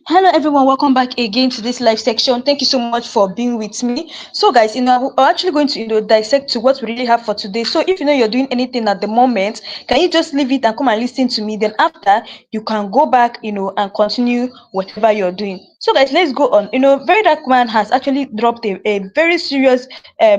Hello everyone, welcome back again to this live section. Thank you so much for being with me. So guys, we're actually going to dissect to what we really have for today. So if you're doing anything at the moment, can you just leave it and come and listen to me? Then after you can go back, and continue whatever you're doing. So guys, let's go on. Very Dark Man has actually dropped a very serious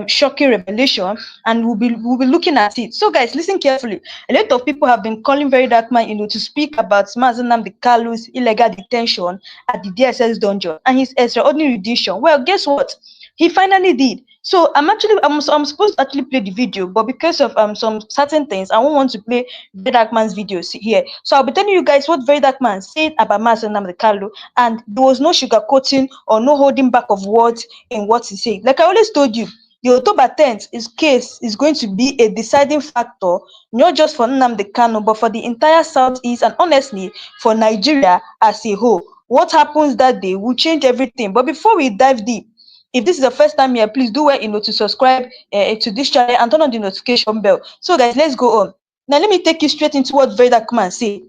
shocking revelation, and we'll be looking at it. So guys, listen carefully. A lot of people have been calling Very Dark Man, to speak about Nnamdi Kalu's illegal detention at the DSS dungeon and his extraordinary rendition. Well, guess what? He finally did. So I'm supposed to actually play the video, but because of some certain things, I won't want to play Very Dark Man's video here. So I'll be telling you guys what Very Dark Man said about Mazen Namdekalu, and there was no sugarcoating or no holding back of words in what he said. Like I always told you, the October 10th case is going to be a deciding factor, not just for Nnamdi Kanu, but for the entire Southeast and honestly for Nigeria as a whole. What happens that day will change everything. But before we dive deep, if this is the first time here, please do well, to subscribe to this channel and turn on the notification bell. So guys, let's go on. Now let me take you straight into what Vedak Man said.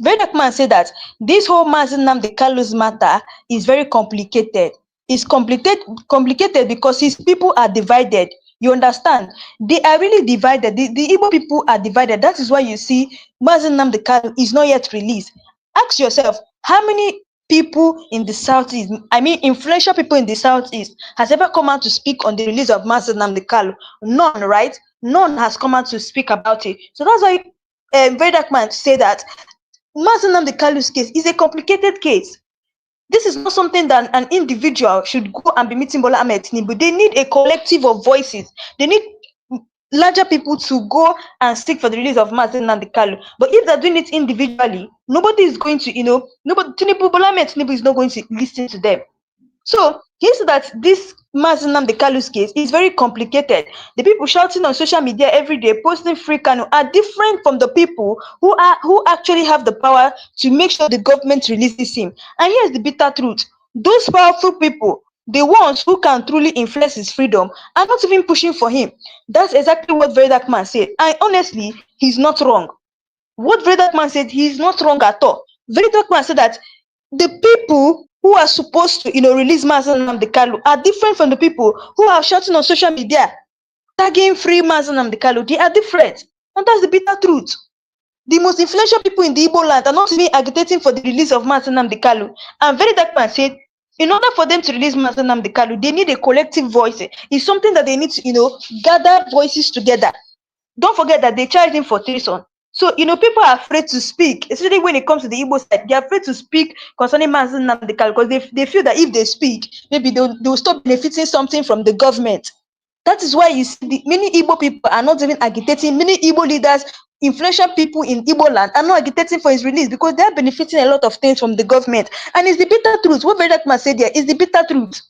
Vedak Man said that this whole Mazen Nnamdi Kalu's matter is very complicated. It's complicated because his people are divided. You understand? They are really divided. The Igbo people are divided. That is why you see Mazen Nnamdi Kalu is not yet released. Ask yourself, how many people in the Southeast, I mean influential people in the Southeast, has ever come out to speak on the release of Mazen Nnamdi Kalu? None, right? None has come out to speak about it. So that's why Vedak Man say that Mazen Nnamdi Kalu's case is a complicated case. This is not something that an individual should go and be meeting Bola Ahmed Tinubu. They need a collective of voices. They need larger people to go and seek for the release of Mazen Nnamdi Kalu. But if they're doing it individually, nobody is going to, nobody, Bola Ahmed Tinubu is not going to listen to them. So he said that this Mazen Nnamdi Kalu's case is very complicated. The people shouting on social media every day, posting free Kanu, are different from the people who actually have the power to make sure the government releases him. And here's the bitter truth: those powerful people, the ones who can truly influence his freedom, are not even pushing for him. That's exactly what Very Dark Man said. And honestly, he's not wrong. What Very Dark Man said, he's not wrong at all. Very Dark Man said that the people who are supposed to, release Mazen Nnamdi Kalu are different from the people who are shouting on social media, tagging free Mazen Nnamdi Kalu. They are different. And that's the bitter truth. The most influential people in the Igbo land are not even agitating for the release of Mazen Nnamdi Kalu. And Very Dark Man said, in order for them to release Mazen Nnamdi Kalu, they need a collective voice. It's something that they need to, gather voices together. Don't forget that they charged him for treason. So, people are afraid to speak, especially when it comes to the Igbo side. They're afraid to speak concerning Mazen Nnamdi Kanu because they feel that if they speak, maybe they'll stop benefiting something from the government. That is why you see many Igbo people are not even agitating. Many Igbo leaders, influential people in Igbo land, are not agitating for his release because they're benefiting a lot of things from the government. And it's the bitter truth. What Vedak Man said there is the bitter truth.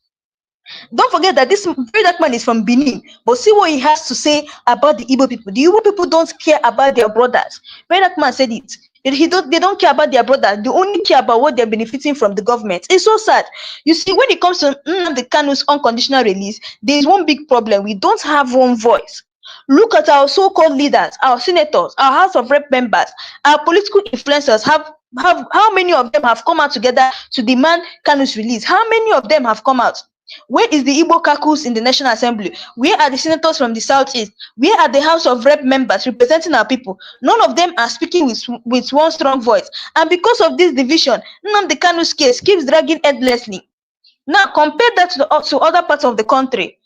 Don't forget that this Very Dark Man is from Benin, but see what he has to say about the Igbo people. The Igbo people don't care about their brothers. Very Dark Man said it. They don't care about their brothers. They only care about what they're benefiting from the government. It's so sad. You see, when it comes to Nnamdi Kanu's unconditional release, there is one big problem. We don't have one voice. Look at our so-called leaders, our senators, our House of Rep members, our political influencers have how many of them have come out together to demand Kanu's release? How many of them have come out? Where is the Igbo caucus in the National Assembly? Where are the senators from the Southeast? Where are the House of Rep members representing our people? None of them are speaking with one strong voice. And because of this division, Nnamdi Kanu's case keeps dragging endlessly. Now, compare that to other parts of the country.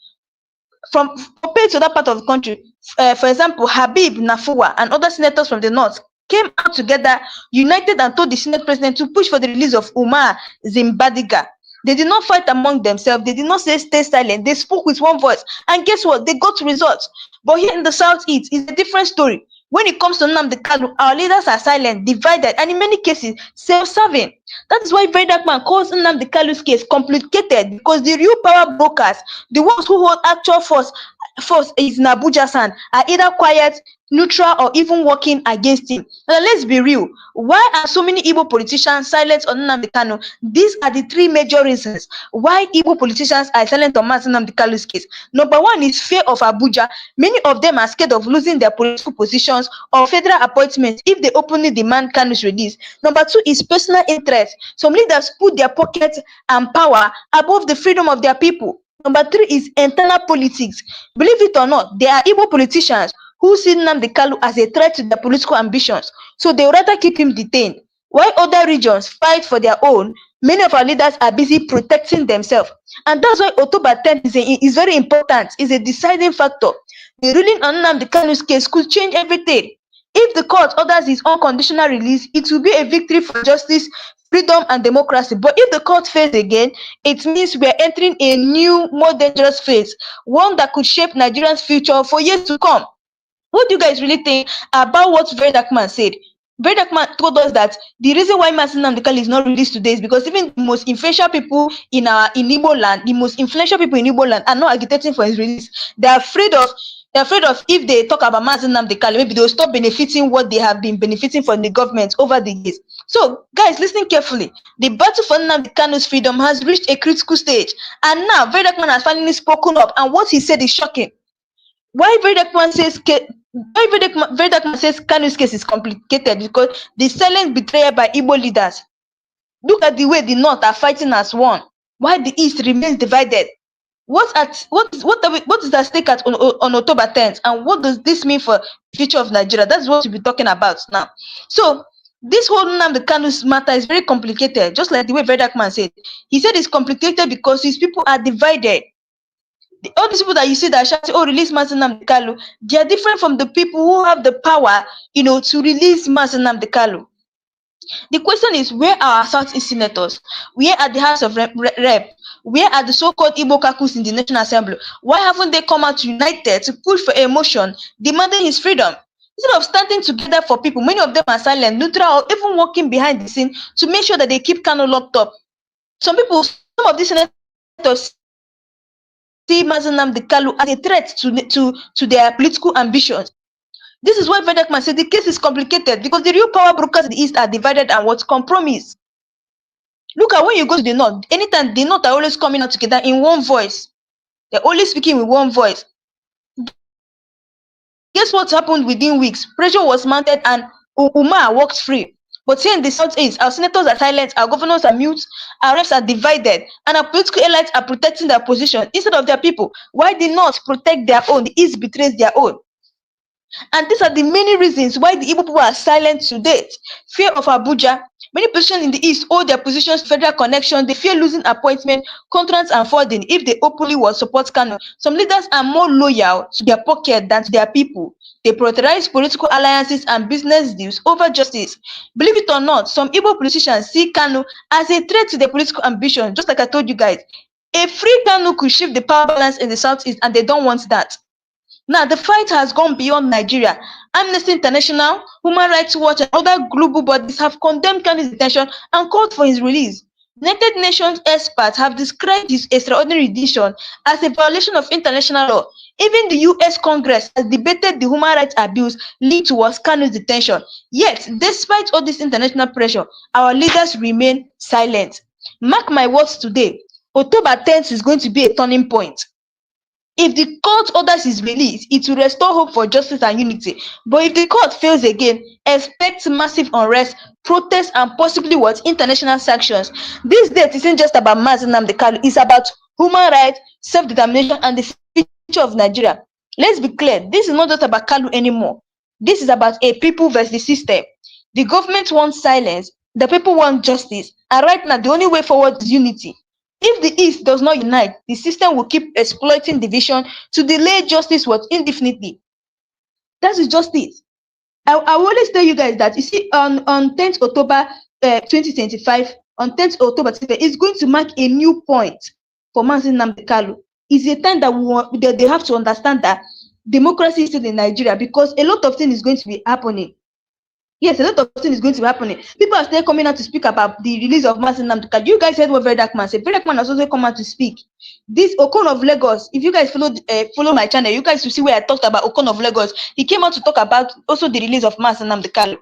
Compared to that part of the country, for example, Habib Nafua and other senators from the north came out together, united, and told the Senate president to push for the release of Umar Zimbadiga. They did not fight among themselves. They did not say stay silent. They spoke with one voice. And guess what? They got results. But here in the Southeast, it's a different story. When it comes to Nnamdi Kanu, our leaders are silent, divided, and in many cases, self-serving. That is why Very Dark Man calls Nnamdi Kanu's case complicated, because the real power brokers, the ones who hold actual force is in Abuja San, are either quiet, neutral, or even working against him. Now, let's be real. Why are so many Igbo politicians silent on Nnamdi Kanu? These are the three major reasons why Igbo politicians are silent on Mazi Nnamdi Kanu's case. Number one is fear of Abuja. Many of them are scared of losing their political positions or federal appointments if they openly demand Kanu's release. Number two is personal interest. Some leaders put their pockets and power above the freedom of their people. Number three is internal politics. Believe it or not, there are Igbo politicians who see Nnamdi Kanu as a threat to their political ambitions, so they would rather keep him detained. While other regions fight for their own, many of our leaders are busy protecting themselves. And that's why October 10th is very important, is a deciding factor. The ruling on Nnamdi Kanu's case could change everything. If the court orders his unconditional release, it will be a victory for justice, freedom, and democracy. But if the court fails again, it means we are entering a new, more dangerous phase, one that could shape Nigeria's future for years to come. What do you guys really think about what Very Dark Man said? Very Dark Man told us that the reason why Mazi Nnamdi Kanu is not released today is because even the most influential people in Igbo land, the most influential people in Igbo land are not agitating for his release. They're afraid of if they talk about Mazi Nnamdi Kanu, maybe they'll stop benefiting what they have been benefiting from the government over the years. So, guys, listen carefully. The battle for Nnamdi Kanu's freedom has reached a critical stage, and now Very Dark Man has finally spoken up, and what he said is shocking. Why Very Dark Man says Very Dark Man says Kanu's case is complicated because the silent betrayal by Igbo leaders. Look at the way the North are fighting as one, while the East remains divided. What is at stake on October 10th, and what does this mean for the future of Nigeria? That's what we'll be talking about now. So this whole Nnamdi Kanu's matter is very complicated, just like the way Very Dark Man said. He said it's complicated because his people are divided. All these people that you see that are shouting, "Oh, release Mazi Nnamdi Kanu," they are different from the people who have the power, to release Mazi Nnamdi Kanu. The question is, where are our Southeast senators? Where are the House of Rep? Where are the so-called Igbo caucus in the National Assembly? Why haven't they come out united to push for a motion demanding his freedom? Instead of standing together for people, many of them are silent, neutral, or even working behind the scene to make sure that they keep Kanu locked up. Some of these senators see Mazi Nnamdi Kanu as a threat to their political ambitions. This is why Very Dark Man said the case is complicated because the real power brokers in the East are divided and what's compromise. Look at when you go to the North, anytime the North are always coming out together in one voice. They're only speaking with one voice. Guess what happened within weeks? Pressure was mounted and Umar walked free. But here in the Southeast, our senators are silent, our governors are mute, our reps are divided, and our political elites are protecting their position instead of their people. Why the North protect their own, the East betrays their own? And these are the many reasons why the Igbo people are silent to date. Fear of Abuja. Many positions in the East owe their positions to federal connections. They fear losing appointment, contracts, and funding if they openly will support Kanu. Some leaders are more loyal to their pocket than to their people. They prioritize political alliances and business deals over justice. Believe it or not, some Igbo politicians see Kanu as a threat to their political ambition, just like I told you guys. A free Kanu could shift the power balance in the Southeast, and they don't want that. Now, the fight has gone beyond Nigeria. Amnesty International, Human Rights Watch, and other global bodies have condemned Kanu's detention and called for his release. United Nations experts have described his extraordinary detention as a violation of international law. Even the US Congress has debated the human rights abuse linked towards Kanu's detention. Yet, despite all this international pressure, our leaders remain silent. Mark my words today, October 10th is going to be a turning point. If the court orders his release, it will restore hope for justice and unity. But if the court fails again, expect massive unrest, protests, and possibly international sanctions. This date isn't just about Mazi Nnamdi Kanu, it's about human rights, self-determination, and the future of Nigeria. Let's be clear, this is not just about Kanu anymore. This is about a people versus the system. The government wants silence, the people want justice, and right now the only way forward is unity. If the East does not unite, the system will keep exploiting division to delay justice indefinitely. That is just it. I will always tell you guys that, you see, on 10th October 2025, on 10th October 2025, it's going to mark a new point for Mazi Nnamdi Kanu. It's a time that they have to understand that democracy is still in Nigeria, because a lot of things is going to be happening. Yes, a lot of things is going to be happening. People are still coming out to speak about the release of Mazi Nnamdi Kanu. You guys heard what Very Dark Man said. Very Dark Man has also come out to speak. This Okon of Lagos, if you guys follow my channel, you guys will see where I talked about Okon of Lagos. He came out to talk about also the release of Mazi Nnamdi Kanu.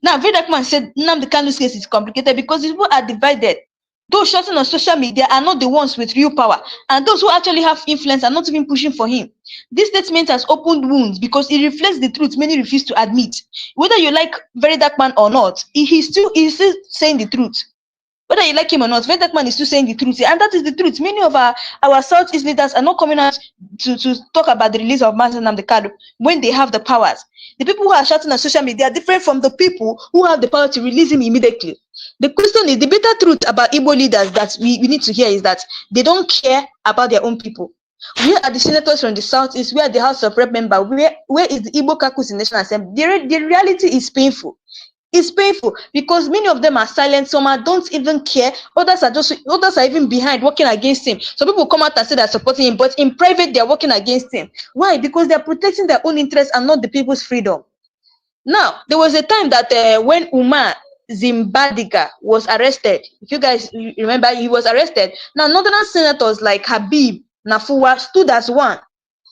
Now, Very Dark Man said Nnamdi Kanu's case is complicated because people are divided. Those shouting on social media are not the ones with real power, and those who actually have influence are not even pushing for him. This statement has opened wounds because it reflects the truth many refuse to admit. Whether you like Very Dark Man or not, he's still saying the truth. Whether you like him or not, Very Dark Man is still saying the truth, and that is the truth. Many of our Southeast leaders are not coming out to talk about the release of Mazi Nnamdi Kanu when they have the powers. The people who are shouting on social media are different from the people who have the power to release him immediately. The question is, the bitter truth about Igbo leaders that we need to hear is that they don't care about their own people. Where are the senators from the Southeast? Where are the House of Rep member? Where is the Igbo caucus in National Assembly? The reality is painful. It's painful because many of them are silent. Some don't even care. Others are even behind working against him. Some people come out and say they're supporting him, but in private they're working against him. Why? Because they're protecting their own interests and not the people's freedom. Now, there was a time that when Umar Zimbadiga was arrested, if you guys remember, he was arrested. Now, northern senators like Habib Nafuwa stood as one.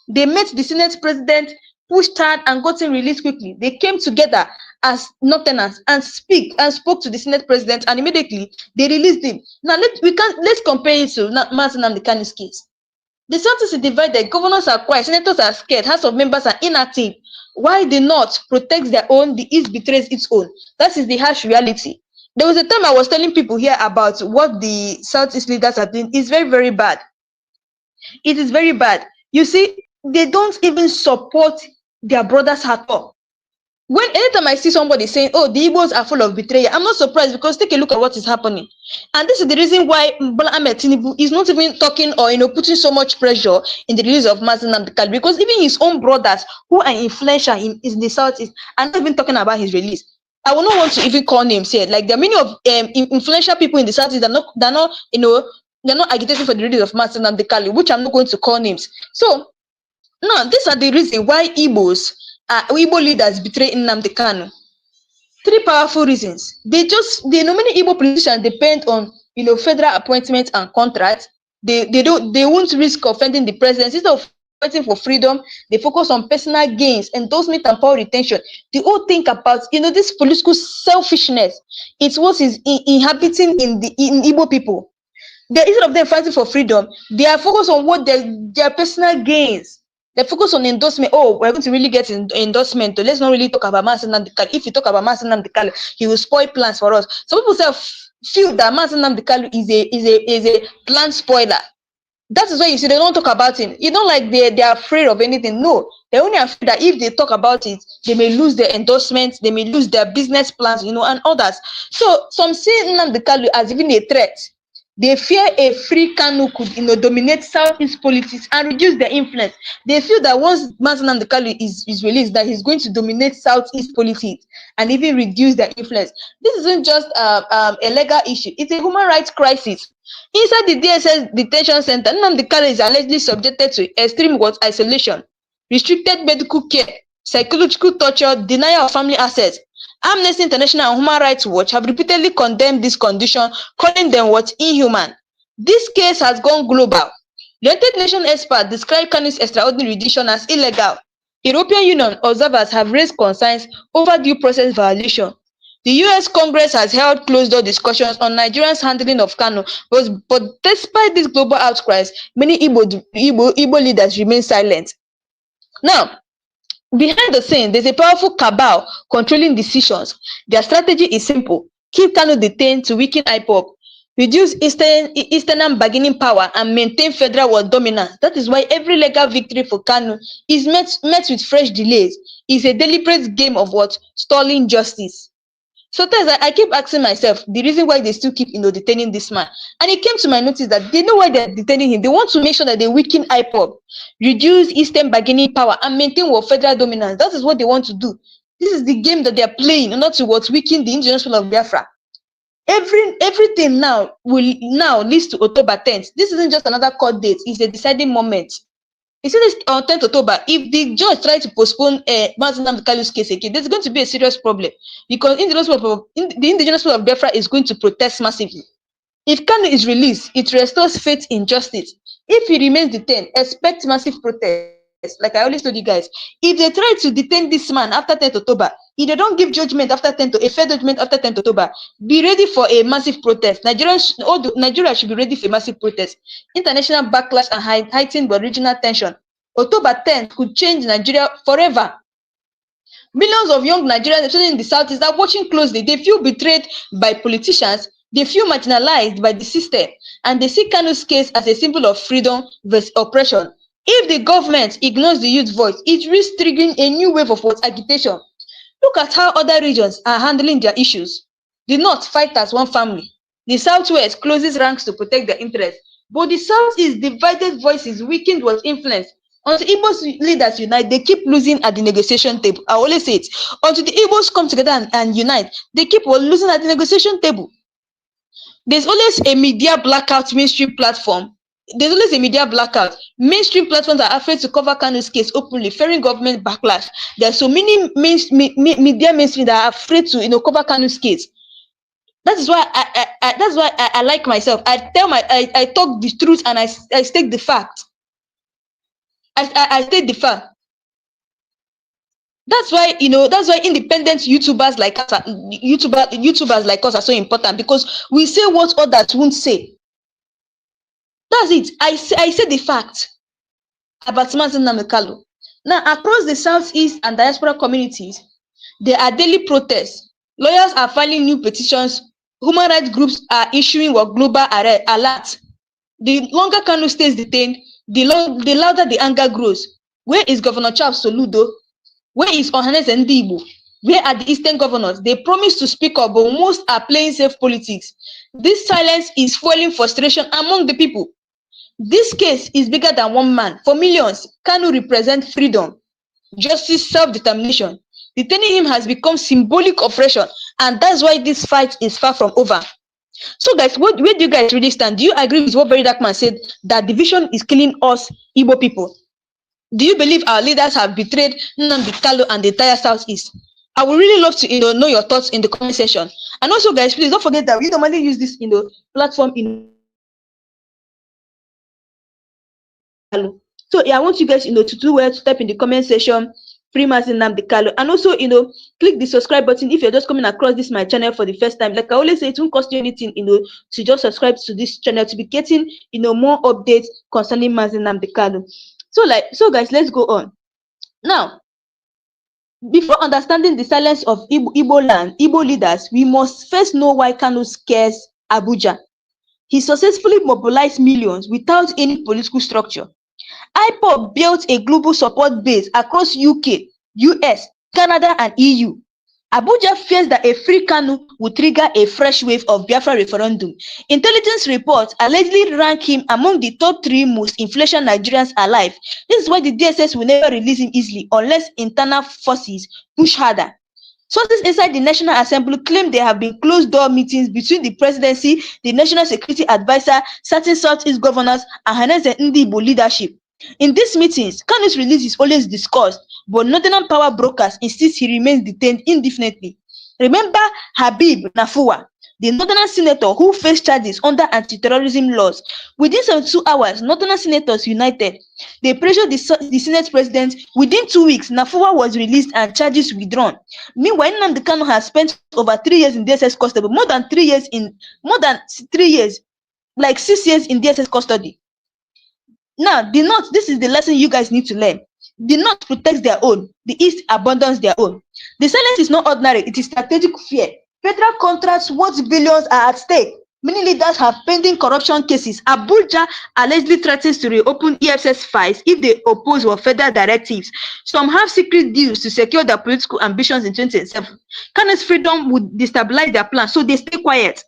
They met the Senate president, pushed hard, and got him released quickly. They came together as northerners and spoke to the Senate president, and immediately they released him. Now let's compare it to Mazi Nnamdi Kanu's case. The South is divided. Governors are quiet, senators are scared, House of Members are inactive. Why the North protects their own, the East betrays its own. That is the harsh reality. There was a time I was telling people here about what the Southeast leaders are doing. It's very, very bad. It is very bad. You see, they don't even support their brothers at all. Anytime I see somebody saying, oh, the Igbos are full of betrayal, I'm not surprised because take a look at what is happening. And this is the reason why Bola Ahmed Tinubu is not even talking or putting so much pressure in the release of Mazi Nnamdi Kanu, because even his own brothers who are influential in the Southeast are not even talking about his release. I will not want to even call names here. Like, there are many of influential people in the Southeast that they're not agitating for the release of Mazi Nnamdi Kanu, which I'm not going to call names. So now these are the reasons why Igbo leaders betray Nnamdi Kanu. 3 powerful reasons. They know many Igbo politicians depend on federal appointments and contracts. They won't risk offending the president. Instead of fighting for freedom, they focus on personal gains, endorsement, and power retention. They all think about this political selfishness. It's what is inhabiting in Igbo people. Instead of them fighting for freedom, they are focused on what their personal gains. They focus on endorsement. Oh, we're going to really get endorsement. So let's not really talk about Mazi Nnamdi Kanu. If you talk about Mazi Nnamdi Kanu, he will spoil plans for us. Some people feel that Mazi Nnamdi Kanu is a plan spoiler. That is why you see they don't talk about him. You don't like they're afraid of anything. No, they're only afraid that if they talk about it, they may lose their endorsements, they may lose their business plans, and others. So some see Nnamdi Kanu as even a threat. They fear a free Kanu could dominate Southeast politics and reduce their influence. They feel that once Mazi Nnamdi Kanu is released, that he's going to dominate Southeast politics and even reduce their influence. This isn't just a legal issue; it's a human rights crisis. Inside the DSS detention center, Nnamdi Kanu is allegedly subjected to extreme isolation, restricted medical care, psychological torture, denial of family access. Amnesty International and Human Rights Watch have repeatedly condemned this condition, calling them inhuman. This case has gone global. United Nations experts describe Kanu's extraordinary rendition as illegal. European Union observers have raised concerns over due process violation. The US Congress has held closed-door discussions on Nigeria's handling of Kanu, but despite these global outcries, many Igbo leaders remain silent. Now, behind the scenes, there's a powerful cabal controlling decisions. Their strategy is simple: keep Kanu detained to weaken IPOB, reduce Eastern bargaining power, and maintain federal world dominance. That is why every legal victory for Kanu is met with fresh delays. It's a deliberate game of stalling justice. Sometimes I keep asking myself the reason why they still keep detaining this man. And it came to my notice that they know why they're detaining him. They want to make sure that they weaken IPOB, reduce Eastern bargaining power, and maintain federal dominance. That is what they want to do. This is the game that they're playing in order to weaken the indigenous people of Biafra. Everything now leads to October 10th. This isn't just another court date, it's a deciding moment. You see this on 10th October, if the judge try to postpone Nnamdi Kanu's case again, there's going to be a serious problem because the indigenous people of Biafra is going to protest massively. If Kanu is released, it restores faith in justice. If he remains detained, expect massive protests. Like I always told you guys, if they try to detain this man after 10th October, if they don't give judgment after 10th, a fair judgment after 10th October, be ready for a massive protest. Nigeria should be ready for a massive protest. International backlash and heightened regional tension. October 10th could change Nigeria forever. Millions of young Nigerians, especially in the southeast, are watching closely. They feel betrayed by politicians. They feel marginalized by the system, and they see Kanu's case as a symbol of freedom versus oppression. If the government ignores the youth voice, it risks triggering a new wave of agitation. Look at how other regions are handling their issues. The North fight as one family. The Southwest closes ranks to protect their interests. But the Southeast divided voices weakened with influence. Until Igbo's leaders unite, they keep losing at the negotiation table. I always say it. Until the Igbos come together and unite, they keep losing at the negotiation table. There's always a media blackout mainstream platform. There's always a media blackout. Mainstream platforms are afraid to cover Kanu's case openly, fearing government backlash. There are so many media mainstream that are afraid to cover Kanu's case. That is why I like myself. I talk the truth and I state the fact. I state the fact. That's why independent YouTubers like us are so important, because we say what others won't say. That's it. I say the fact about Nnamdi Kanu. Now, across the Southeast and diaspora communities, there are daily protests. Lawyers are filing new petitions. Human rights groups are issuing a global alert. The longer Kanu stays detained, the louder the anger grows. Where is Governor Charles Soludo? Where is Ohanes and Igbo? Where are the Eastern governors? They promise to speak up, but most are playing safe politics. This silence is fueling frustration among the people. This case is bigger than one man. For millions, Kanu represents freedom, justice, self-determination. Detaining him has become symbolic oppression, and that's why this fight is far from over. So guys, where do you guys really stand? Do you agree with what Very Dark Man said, that division is killing us Igbo people? Do you believe our leaders have betrayed Nnamdi Kanu and the entire Southeast? I would really love to know your thoughts in the comment section. And also guys, please don't forget that we normally use this platform So yeah, I want you guys to do well to type in the comment section free Nnamdi Kanu, and also click the subscribe button if you're just coming across this my channel for the first time. Like I always say, it won't cost you anything to just subscribe to this channel to be getting more updates concerning Nnamdi Kanu. So guys, let's go on. Now, before understanding the silence of Igbo leaders, we must first know why Kanu scares Abuja. He successfully mobilized millions without any political structure. IPOB built a global support base across UK, US, Canada, and EU. Abuja fears that a free Kanu would trigger a fresh wave of Biafra referendum. Intelligence reports allegedly rank him among the top 3 most influential Nigerians alive. This is why the DSS will never release him easily unless internal forces push harder. Sources inside the National Assembly claim there have been closed-door meetings between the presidency, the National Security Advisor, certain Southeast governors, and Ohanes and Igbo leadership. In these meetings, Kanu's release is always discussed, but Northern power brokers insist he remains detained indefinitely. Remember Habib Nafua, the Northern senator who faced charges under anti-terrorism laws. Within 72 hours, Northern senators united. They pressured the Senate president. Within 2 weeks, Nafua was released and charges withdrawn. Meanwhile, Nnamdi Kanu has spent over 3 years in DSS custody, more than 3 years, like 6 years in DSS custody. Now, the North, this is the lesson you guys need to learn. The North protects their own, the East abandons their own. The silence is not ordinary, it is strategic fear. Federal contracts worth billions are at stake. Many leaders have pending corruption cases. Abuja allegedly threatens to reopen EFSS files if they oppose federal directives. Some have secret deals to secure their political ambitions in 2027. Kanu's freedom would destabilize their plans, so they stay quiet.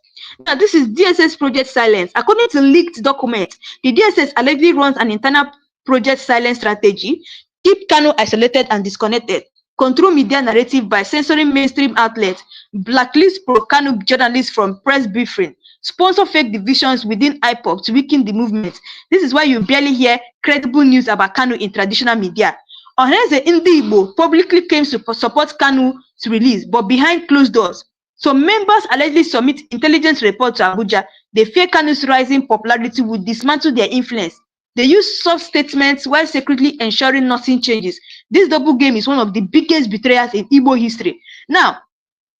Now, this is DSS Project Silence. According to leaked documents, the DSS allegedly runs an internal project silence strategy, keep Kanu isolated and disconnected, control media narrative by censoring mainstream outlets, blacklist pro-Kanu journalists from press briefing, sponsor fake divisions within IPOB to weaken the movement. This is why you barely hear credible news about Kanu in traditional media. Ohaneze Ndi Igbo publicly claims to support Kanu's release, but behind closed doors. So members allegedly submit intelligence report to Abuja. They fear Kanu's rising popularity would dismantle their influence. They use soft statements while secretly ensuring nothing changes. This double game is one of the biggest betrayals in Igbo history. Now,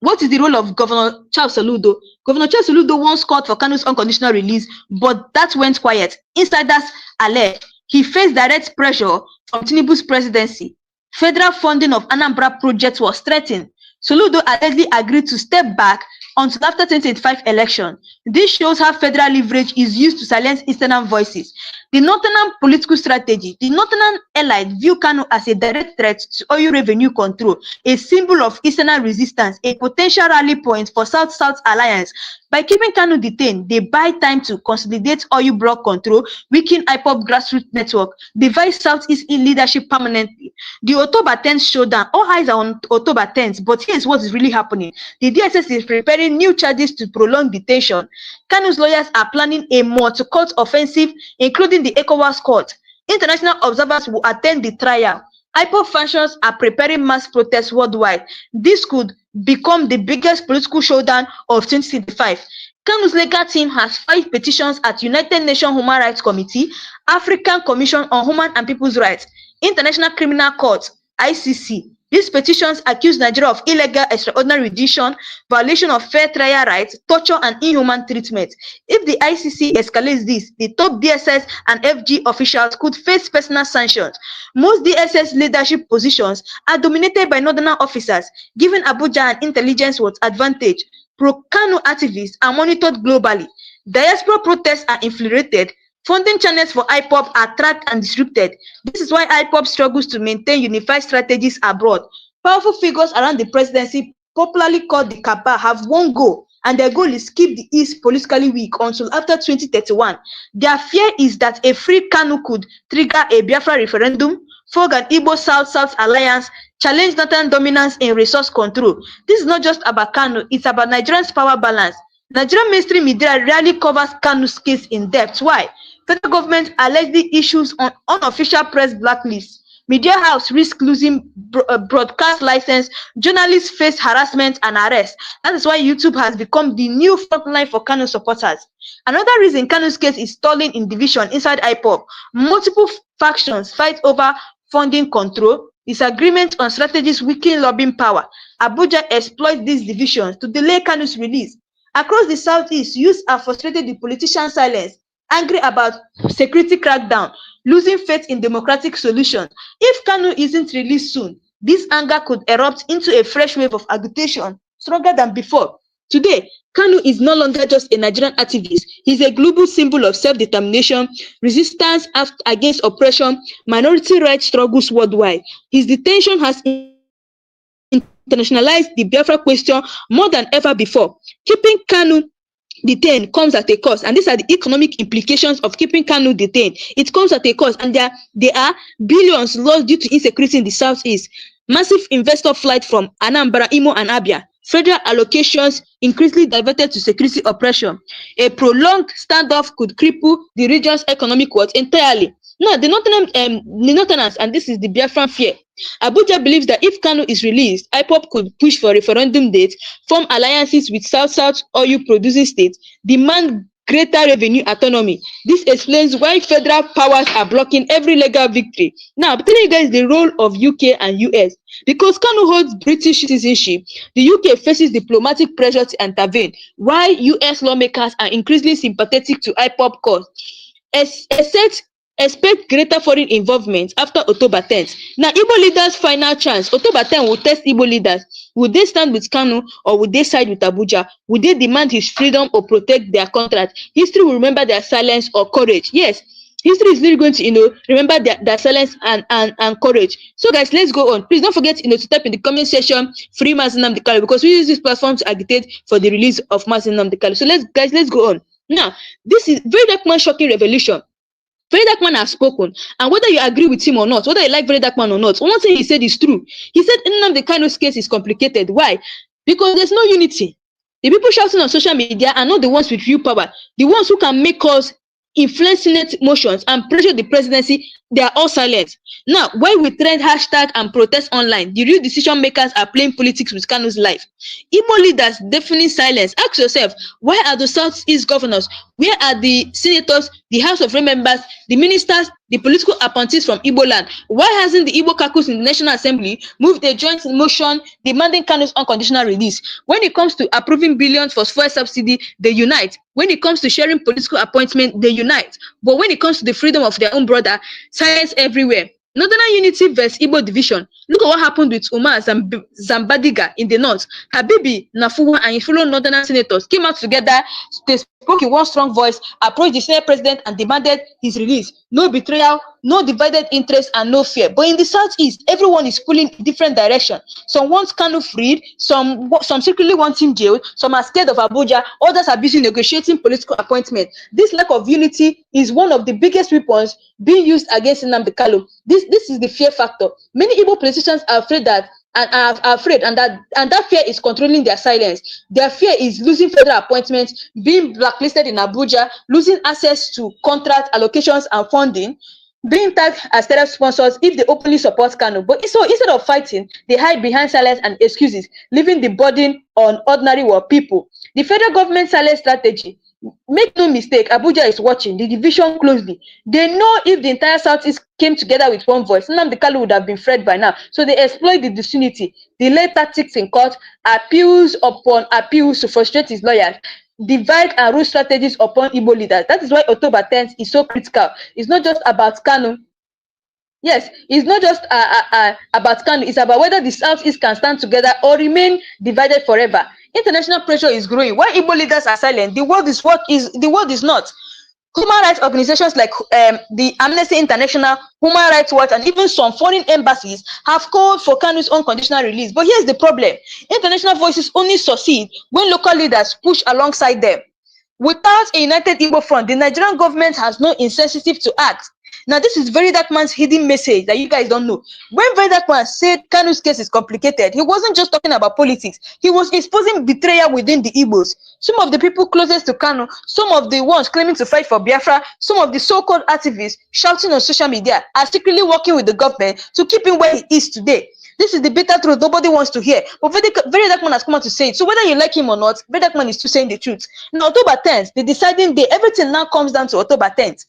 what is the role of Governor Charles Soludo? Governor Charles Soludo once called for Kanu's unconditional release, but that went quiet. Insiders allege he faced direct pressure from Tinubu's presidency. Federal funding of Anambra project was threatened. Soludo allegedly agreed to step back until after 2025 election. This shows how federal leverage is used to silence Eastern voices. The Northern political strategy, the Northern elite view Kanu as a direct threat to oil revenue control, a symbol of Eastern resistance, a potential rally point for South-South alliance. By keeping Kanu detained, they buy time to consolidate oil block control, weaken IPOB grassroots network, divide Southeast leadership permanently. The October 10th showdown, all eyes are on October 10th, but here's what is really happening. The DSS is preparing new charges to prolong detention. Kanu's lawyers are planning a multi-court offensive, including the ECOWAS court. International observers will attend the trial. IPOB factions are preparing mass protests worldwide. This could become the biggest political showdown of 2025. Kanu's legal team has filed petitions at United Nations Human Rights Committee, African Commission on Human and People's Rights, International Criminal Court, ICC. These petitions accuse Nigeria of illegal extraordinary rendition, violation of fair trial rights, torture, and inhuman treatment. If the ICC escalates this, the top DSS and FG officials could face personal sanctions. Most DSS leadership positions are dominated by northern officers, giving Abuja an intelligence advantage. Pro-Kanu activists are monitored globally. Diaspora protests are infiltrated. Funding channels for IPOB are tracked and disrupted. This is why IPOB struggles to maintain unified strategies abroad. Powerful figures around the presidency, popularly called the Kaaba, have one goal, and their goal is keep the East politically weak until after 2031. Their fear is that a free Kanu could trigger a Biafra referendum, forge an Igbo South-South alliance, challenge Northern dominance in resource control. This is not just about Kanu, it's about Nigerians' power balance. Nigerian mainstream media rarely covers Kanu's case in depth. Why? Federal government allegedly issues on unofficial press blacklists. Media house risk losing broadcast license. Journalists face harassment and arrest. That is why YouTube has become the new frontline for Kanu supporters. Another reason Kanu's case is stalling in division inside IPOB. Multiple factions fight over funding control, disagreement on strategies weakening lobbying power. Abuja exploits these divisions to delay Kanu's release. Across the Southeast, youths are frustrated with politician silence, angry about security crackdown, losing faith in democratic solutions. If Kanu isn't released soon, this anger could erupt into a fresh wave of agitation, stronger than before. Today, Kanu is no longer just a Nigerian activist. He's a global symbol of self-determination, resistance against oppression, minority rights struggles worldwide. His detention has internationalized the Biafra question more than ever before. Keeping Kanu detained comes at a cost, and these are the economic implications of keeping Kanu detained. It comes at a cost, and there are billions lost due to insecurity in the Southeast. Massive investor flight from Anambra, Imo, and Abia. Federal allocations increasingly diverted to security oppression. A prolonged standoff could cripple the region's economic growth entirely. Now, the Northerners, and this is the Biafran fear. Abuja believes that if Kanu is released, IPOB could push for a referendum date, form alliances with South-South oil-producing states, demand greater revenue autonomy. This explains why federal powers are blocking every legal victory. Now, I'm telling you guys the role of UK and US. Because Kanu holds British citizenship, the UK faces diplomatic pressure to intervene, while US lawmakers are increasingly sympathetic to IPOB cause. Expect greater foreign involvement after October 10th. Now, Igbo leaders' final chance. October 10th will test Igbo leaders. Would they stand with Kanu or would they side with Abuja? Would they demand his freedom or protect their contract? History will remember their silence or courage. Yes, history is really going to, remember their silence and courage. So, guys, let's go on. Please don't forget, to type in the comment section, free Nnamdi Kanu, because we use this platform to agitate for the release of Nnamdi Kanu. So, let's go on. Now, this is very dark man shocking revelation. Very Dark Man has spoken, and whether you agree with him or not, whether you like Very Dark Man or not, one thing he said is true. He said Nnamdi Kanu's case is complicated. Why? because there's no unity. The people shouting on social media are not the ones with real power. The ones who can make us influence Senate motions and pressure the presidency, they are all silent. Now, when we trend hashtag and protest online, the real decision makers are playing politics with Kanu's life. Igbo leaders deafening silence. Ask yourself, where are the Southeast governors? Where are the senators, the House of Rep members, the ministers, the political appointees from Igbo land? Why hasn't the Igbo caucus in the National Assembly moved a joint motion demanding Kanu's unconditional release? When it comes to approving billions for fuel subsidy, they unite. When it comes to sharing political appointment, they unite. But when it comes to the freedom of their own brother, silence everywhere. Northern unity versus Igbo division. Look at what happened with Umar Zambadiga in the north. Habibi, Nafuwa, and his fellow northern senators came out together. They spoke in one strong voice, approached the Senate president, and demanded his release. No betrayal, no divided interest, and no fear. But in the southeast, everyone is pulling in different direction. Some want Kanu freed, some secretly want him jailed, some are scared of Abuja, others are busy negotiating political appointment. This lack of unity is one of the biggest weapons being used against Nnamdi Kanu. This is the fear factor. Many Igbo politicians are afraid that and that fear is controlling their silence. Their fear is losing federal appointments, being blacklisted in Abuja, losing access to contract allocations and funding, being tagged as terror sponsors if they openly support Kanu. But so instead of fighting, they hide behind silence and excuses, leaving the burden on ordinary world people. The federal government silence strategy. Make no mistake, Abuja is watching the division closely. They know if the entire Southeast came together with one voice, Nnamdi Kanu would have been freed by now. So they exploit the disunity, delay tactics in court, appeals upon appeals to frustrate his lawyers, divide and rule strategies upon Igbo leaders. That is why October 10th is so critical. It's not just about Kanu. Yes, it's not just about Kanu. It's about whether the Southeast can stand together or remain divided forever. International pressure is growing. While Igbo leaders are silent, the world is not. Human rights organizations like the Amnesty International, Human Rights Watch, and even some foreign embassies have called for Kanu's unconditional release. But here's the problem. International voices only succeed when local leaders push alongside them. Without a united Igbo front, the Nigerian government has no incentive to act. Now, this is Very Dark Man's hidden message that you guys don't know. When Very Dark Man said Kanu's case is complicated, he wasn't just talking about politics. He was exposing betrayal within the Igbos. Some of the people closest to Kanu, some of the ones claiming to fight for Biafra, some of the so-called activists shouting on social media are secretly working with the government to keep him where he is today. This is the bitter truth nobody wants to hear. But Very Dark Man has come out to say it. So whether you like him or not, Very Dark Man is still saying the truth. Now, October 10th, the deciding day, everything now comes down to October 10th.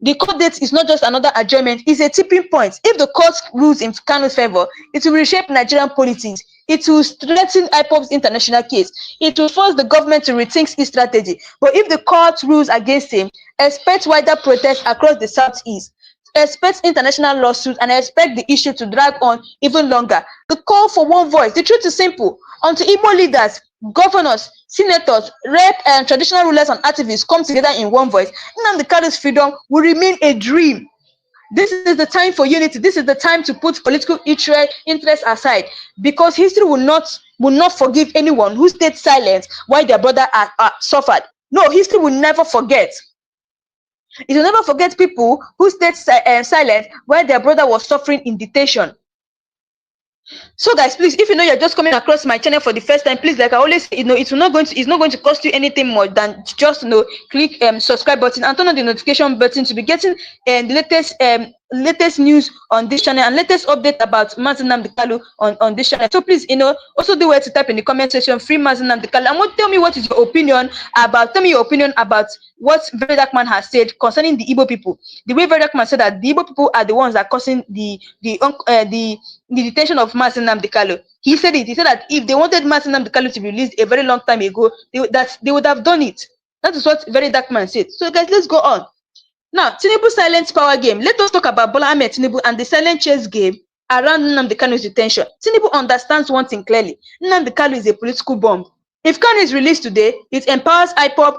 The court date is not just another adjournment, it's a tipping point. If the court rules in Kanu's favor, it will reshape Nigerian politics. It will strengthen IPOB's international case. It will force the government to rethink its strategy. But if the court rules against him, expect wider protests across the Southeast. Expect international lawsuits and expect the issue to drag on even longer. The call for one voice, the truth is simple. Until Igbo leaders, governors, senators, rep, and traditional rulers and activists come together in one voice, Nnamdi Kanu's freedom will remain a dream. This is the time for unity. This is the time to put political interest aside, because history will not forgive anyone who stayed silent while their brother suffered. No, history will never forget. It will never forget people who stayed silent while their brother was suffering in detention. So guys, please, if you know you're just coming across my channel for the first time, please, like I always say, it's not going to cost you anything more than just click subscribe button and turn on the notification button to be getting the latest news on this channel and latest update about Nnamdi Kanu on this channel. So please, also do well to type in the comment section free Nnamdi Kanu and tell me what is your opinion about what Very Dark Man has said concerning the Igbo people. The way Very Dark Man said that the Igbo people are the ones that are causing the detention of Nnamdi Kanu. He said it. He said that if they wanted Nnamdi Kanu to be released a very long time ago, they would have done it. That is what Very Dark Man said. So guys, let's go on. Now, Tinubu silent power game. Let us talk about Bola Ahmed Tinubu and the silent chess game around Nnamdi Kanu's detention. Tinubu understands one thing clearly. Nnamdi Kanu is a political bomb. If Kanu is released today, it empowers IPOB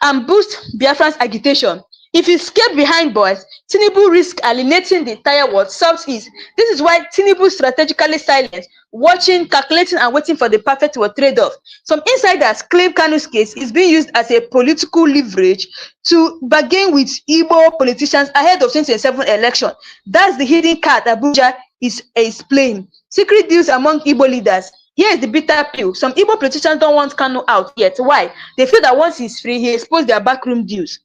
and boosts Biafran's agitation. If he's kept behind boys, Tinubu risks alienating the entire world, Southeast. This is why Tinubu strategically silent, watching, calculating, and waiting for the perfect trade-off. Some insiders claim Kanu's case is being used as a political leverage to bargain with Igbo politicians ahead of 2027 election. That's the hidden card Abuja is playing. Secret deals among Igbo leaders. Here is the bitter pill. Some Igbo politicians don't want Kanu out yet. Why? They feel that once he's free, he exposed their backroom deals.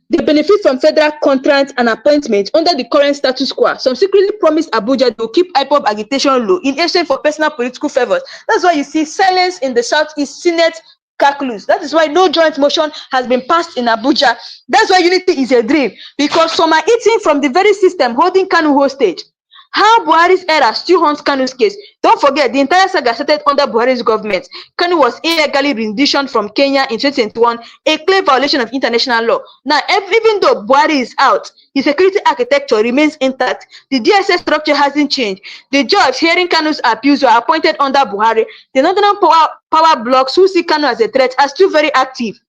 They benefit from federal contracts and appointments under the current status quo. Some secretly promised Abuja they will keep IPOB agitation low in exchange for personal political favors. That's why you see silence in the Southeast Senate calculus. That is why no joint motion has been passed in Abuja. That's why unity is a dream, because some are eating from the very system holding Kanu hostage. How Buhari's era still haunts Kanu's case. Don't forget, the entire saga started under Buhari's government. Kanu was illegally renditioned from Kenya in 2021, a clear violation of international law. Now, even though Buhari is out, his security architecture remains intact. The DSS structure hasn't changed. The judge hearing Kanu's appeals were appointed under Buhari. The Northern power blocks who see Kanu as a threat are still very active.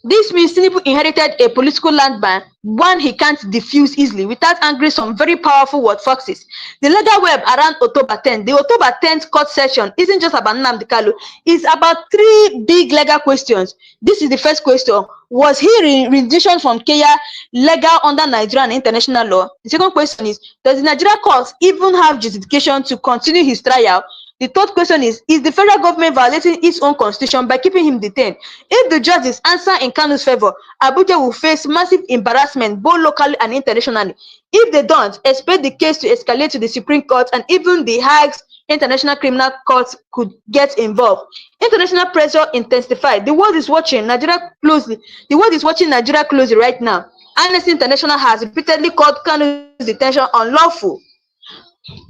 This means Tinubu inherited a political land ban, one he can't diffuse easily without angering some very powerful word foxes. The legal web around October 10th, the October 10th court session isn't just about Nnamdi Kanu, it's about three big legal questions. This is the first question. Was he renditioned from Kenya legal under Nigerian and international law? The second question is, does the Nigerian courts even have justification to continue his trial? The third question is the federal government violating its own constitution by keeping him detained? If the judges answer in Kanu's favor, Abuja will face massive embarrassment both locally and internationally. If they don't, expect the case to escalate to the Supreme Court, and even the Hague's International Criminal Court could get involved. International pressure intensified. The world is watching Nigeria closely. The world is watching Nigeria closely right now. Amnesty International has repeatedly called Kanu's detention unlawful.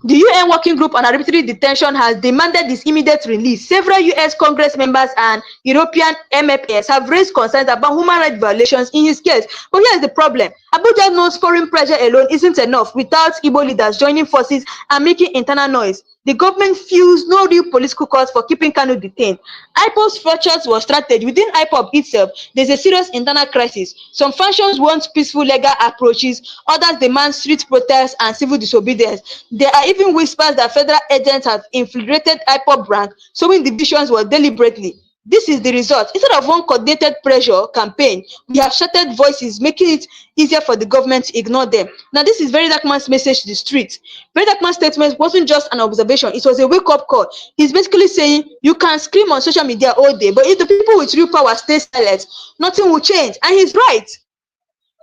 The UN Working Group on Arbitrary Detention has demanded his immediate release. Several US Congress members and European MFS have raised concerns about human rights violations in his case. But here's the problem. Abuja knows foreign pressure alone isn't enough without Igbo leaders joining forces and making internal noise. The government feels no real political cause for keeping Kanu detained. IPOB's futures was strategy. Within IPOB itself, there's a serious internal crisis. Some factions want peaceful legal approaches, others demand street protests and civil disobedience. There are even whispers that federal agents have infiltrated IPOB rank, showing divisions were deliberately. This is the result. Instead of one coordinated pressure campaign, we have shattered voices, making it easier for the government to ignore them. Now, this is Very Dark Man's message to the streets. Very Dark Man's statement wasn't just an observation, it was a wake-up call. He's basically saying, you can scream on social media all day, but if the people with real power stay silent, nothing will change. And he's right.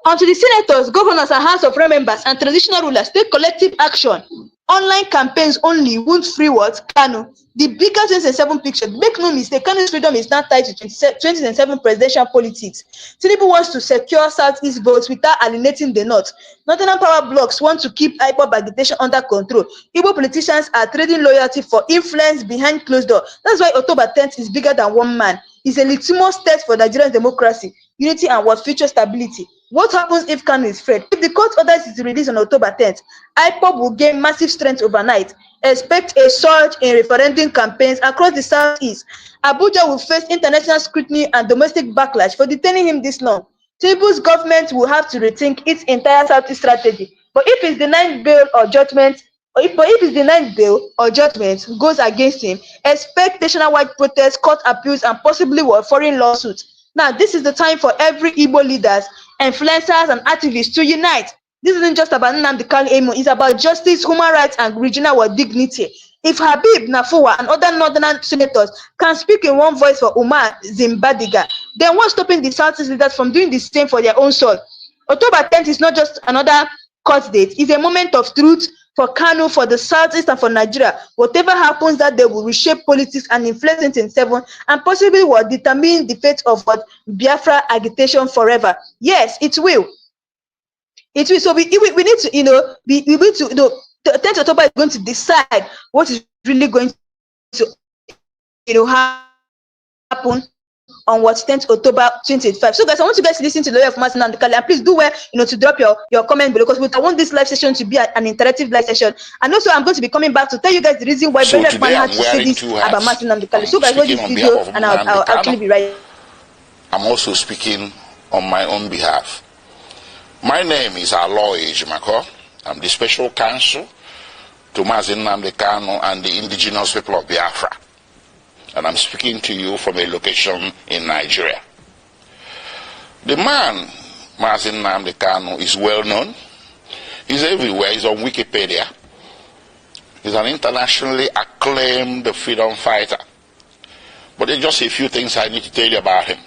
Unto the senators, governors, and House of Rep members and traditional rulers, take collective action. Online campaigns only won't free what? Kanu. The bigger 2007 picture, make no mistake, Kanu's freedom is not tied to 2007 presidential politics. Tinubu wants to secure Southeast votes without alienating the North. Northern power blocks want to keep IPOB agitation under control. Igbo politicians are trading loyalty for influence behind closed doors. That's why October 10th is bigger than one man. It's a litmus test for Nigerian democracy, unity, and what future stability. What happens if Kanu is freed? If the court orders his release on October 10th, IPOB will gain massive strength overnight. Expect a surge in referendum campaigns across the Southeast. Abuja will face international scrutiny and domestic backlash for detaining him this long. Tinubu's government will have to rethink its entire Southeast strategy. But if his denied bail or judgment, goes against him, expect nationwide protests, court appeals, and possibly foreign lawsuits. Now, this is the time for every Igbo leaders, influencers, and activists to unite. This isn't just about Nnamdi Kanu anymore. It's about justice, human rights, and regional dignity. If Habib Nafuwa and other northern senators can speak in one voice for Umar Zimbabwe, then what's stopping the Southeast leaders from doing the same for their own soul? October 10th is not just another court date. It's a moment of truth for Kanu, for the Southeast, and for Nigeria. Whatever happens, that they will reshape politics and influence 2027, and possibly will determine the fate of Biafra agitation forever. Yes, it will. It will. So we need to, we need to, 10th October is going to decide what is really going to, happen on 10th October 2025. So guys, I want you guys to listen to the lawyer of Nnamdi Kanu, and please do well, to drop your comment below, because I want this live session to be an interactive live session. And also, I'm going to be coming back to tell you guys the reason why Very Dark Man had to say this about Nnamdi Kanu. So guys, watch this video, and I'll actually be right. I'm also speaking on my own behalf. My name is Aloy Ejimako. I'm the special counsel to Nnamdi Kanu and the indigenous people of Biafra. And I'm speaking to you from a location in Nigeria. The man, Nnamdi Kanu, is well known. He's everywhere. He's on Wikipedia. He's an internationally acclaimed freedom fighter. But there's just a few things I need to tell you about him.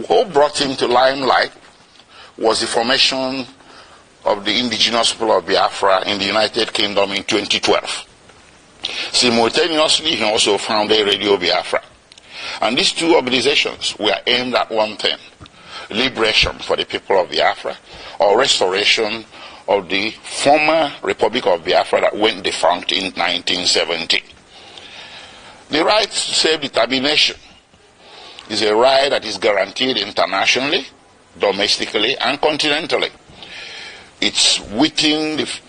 What brought him to limelight was the formation of the indigenous people of Biafra in the United Kingdom in 2012. Simultaneously, he also founded Radio Biafra. And these two organizations were aimed at one thing: liberation for the people of Biafra, or restoration of the former Republic of Biafra that went defunct in 1970. The right to self-determination is a right that is guaranteed internationally, domestically, and continentally. It's within the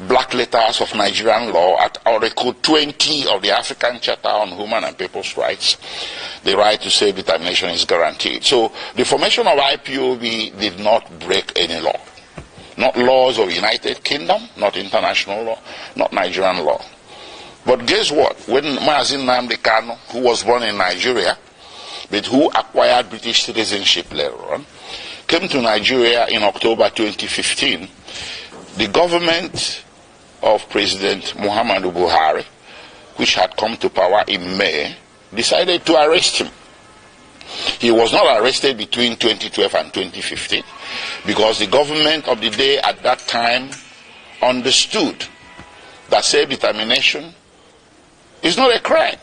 black letters of Nigerian law at Article 20 of the African Charter on Human and People's Rights. The right to self-determination is guaranteed. So the formation of IPOB did not break any law. Not laws of United Kingdom, not international law, not Nigerian law. But guess what? When Nnamdi Kanu, who was born in Nigeria, but who acquired British citizenship later on, came to Nigeria in October 2015, the government of President Muhammadu Buhari, which had come to power in May, decided to arrest him. He was not arrested between 2012 and 2015 because the government of the day at that time understood that self-determination is not a crime.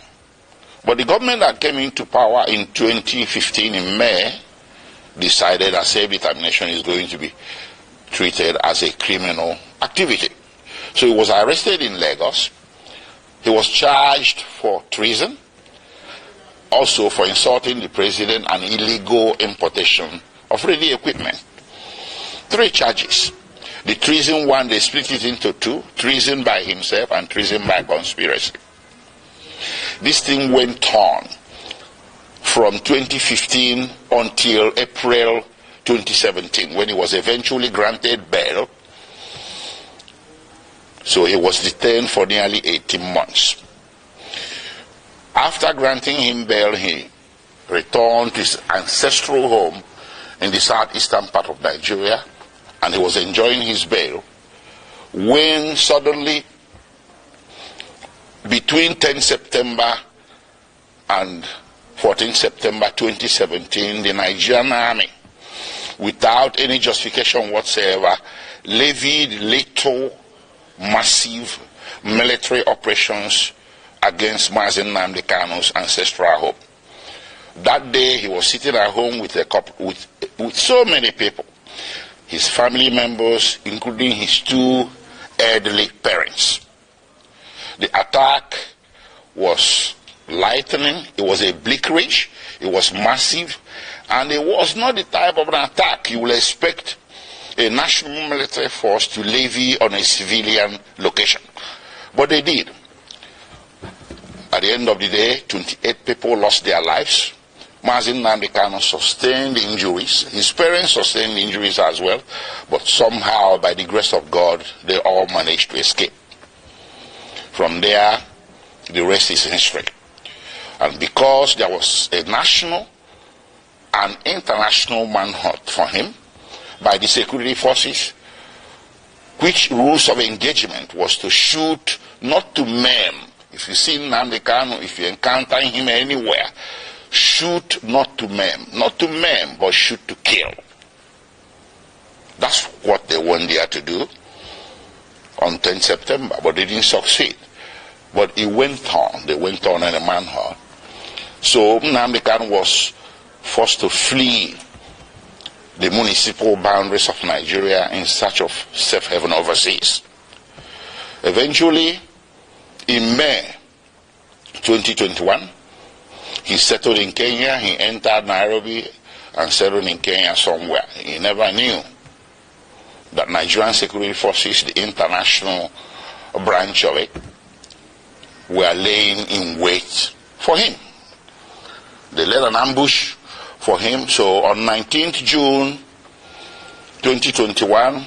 But the government that came into power in 2015 in May decided that self-determination is going to be treated as a criminal activity. So he was arrested in Lagos. He was charged for treason, also for insulting the president and illegal importation of radio equipment. 3 charges. The treason one, they split it into 2, treason by himself and treason by conspiracy. This thing went on from 2015 until April 2017, when he was eventually granted bail. So he was detained for nearly 18 months. After granting him bail, he returned to his ancestral home in the southeastern part of Nigeria, and he was enjoying his bail when suddenly, between 10 September and 14 September 2017, the Nigerian army, without any justification whatsoever, levied lethal, massive military operations against Nnamdi Kanu's ancestral home. That day, he was sitting at home with so many people, his family members, including his 2 elderly parents. The attack was lightning, it was a bleakridge, it was massive, and it was not the type of an attack you will expect a national military force to levy on a civilian location. But they did. At the end of the day, 28 people lost their lives. Nnamdi Kanu sustained injuries. His parents sustained injuries as well. But somehow, by the grace of God, they all managed to escape. From there, the rest is history. And because there was a national and international manhunt for him by the security forces, which rules of engagement was to shoot, not to maim. If you see Nnamdi Kanu, if you encounter him anywhere, shoot not to maim. Not to maim, but shoot to kill. That's what they went there to do on 10 September, but they didn't succeed. But it went on. They went on in a manhunt. So Nnamdi Kanu was forced to flee the municipal boundaries of Nigeria in search of safe haven overseas. Eventually, in May 2021, he settled in Kenya. He entered Nairobi and settled in Kenya somewhere. He never knew that Nigerian security forces, the international branch of it, were laying in wait for him. They led an ambush for him. So on 19th June 2021,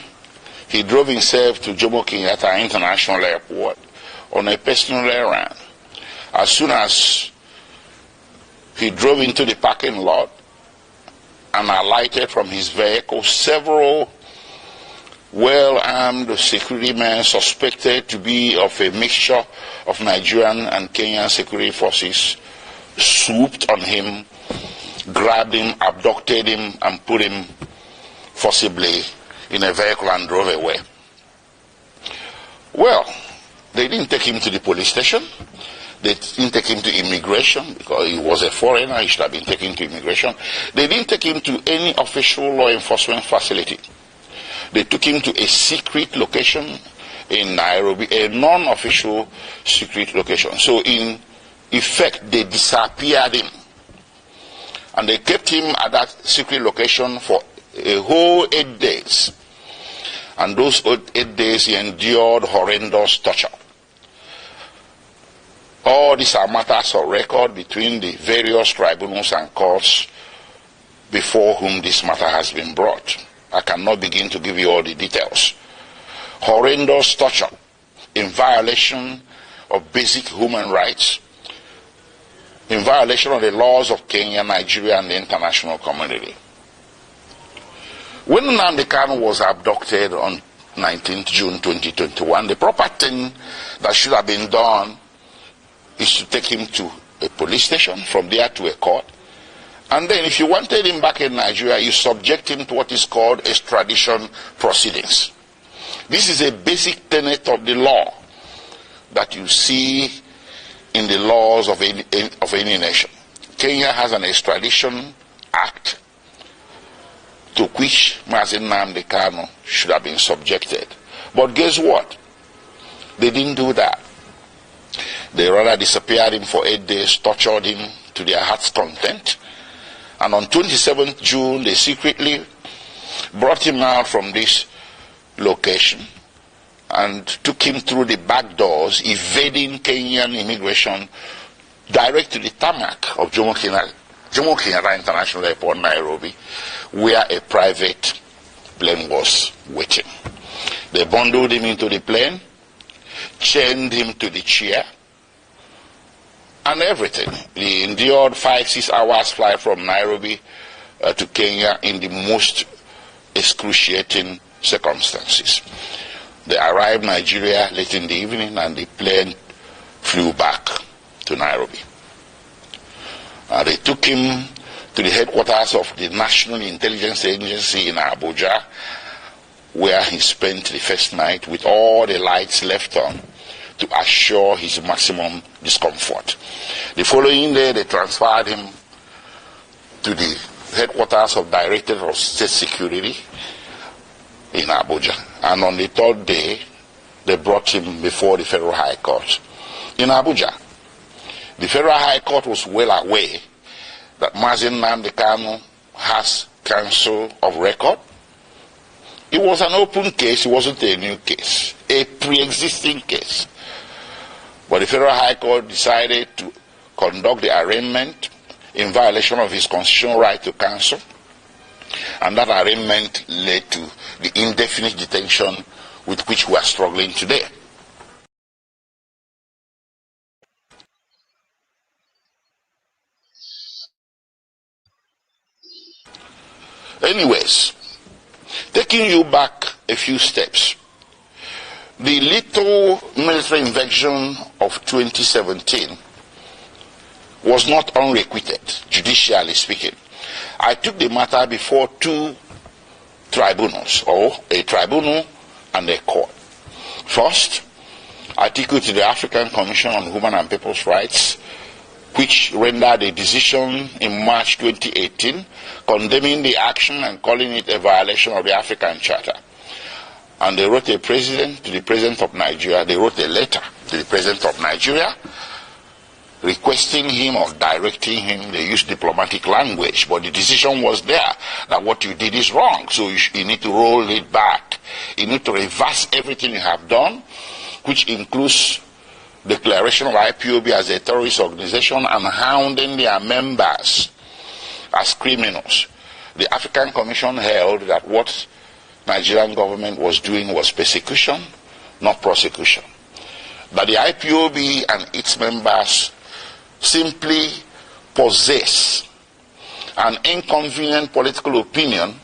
he drove himself to Jomo Kenyatta International Airport on a personal errand. As soon as he drove into the parking lot and alighted from his vehicle, several well-armed security men suspected to be of a mixture of Nigerian and Kenyan security forces swooped on him, grabbed him, abducted him, and put him forcibly in a vehicle and drove away. Well, they didn't take him to the police station. They didn't take him to immigration because he was a foreigner. He should have been taken to immigration. They didn't take him to any official law enforcement facility. They took him to a secret location in Nairobi, a non-official secret location. So in effect, they disappeared him. And they kept him at that secret location for a whole 8 days. And those 8 days he endured horrendous torture. All these are matters of record between the various tribunals and courts before whom this matter has been brought. I cannot begin to give you all the details. Horrendous torture in violation of basic human rights, in violation of the laws of Kenya, Nigeria, and the international community. When Nnamdi Kanu was abducted on 19th June 2021, the proper thing that should have been done is to take him to a police station, from there to a court. And then if you wanted him back in Nigeria, you subject him to what is called extradition proceedings. This is a basic tenet of the law that you see in the laws of any nation. Kenya has an extradition act to which Nnamdi Kanu should have been subjected. But guess what? They didn't do that. They rather disappeared him for 8 days, tortured him to their heart's content. And on 27th June, they secretly brought him out from this location and took him through the back doors, evading Kenyan immigration, direct to the tarmac of Jomo Kenyatta International Airport, Nairobi, where a private plane was waiting. They bundled him into the plane, chained him to the chair, and everything. He endured 5-6 hours flight from Nairobi to Kenya in the most excruciating circumstances. They arrived in Nigeria late in the evening and the plane flew back to Nairobi. They took him to the headquarters of the National Intelligence Agency in Abuja, where he spent the first night with all the lights left on to assure his maximum discomfort. The following day, they transferred him to the headquarters of Directorate of State Security in Abuja. And on the third day, they brought him before the Federal High Court in Abuja. The Federal High Court was well aware that Nnamdi Kanu has counsel of record. It was an open case, it wasn't a new case, a pre-existing case. But the Federal High Court decided to conduct the arraignment in violation of his constitutional right to counsel, and that arraignment led to the indefinite detention with which we are struggling today. Anyways, taking you back a few steps, the little military invasion of 2017 was not unrequited, judicially speaking. I took the matter before two tribunals, or a tribunal and a court. First, I took it to the African Commission on Human and People's Rights, which rendered a decision in March 2018 condemning the action and calling it a violation of the African Charter. And they wrote to the President of Nigeria, they wrote a letter to the President of Nigeria requesting him or directing him. They used diplomatic language, but the decision was there that what you did is wrong, so you need to roll it back. You need to reverse everything you have done, which includes declaration of IPOB as a terrorist organization and hounding their members as criminals. The African Commission held that what Nigerian government was doing was persecution, not prosecution. That the IPOB and its members simply possess an inconvenient political opinion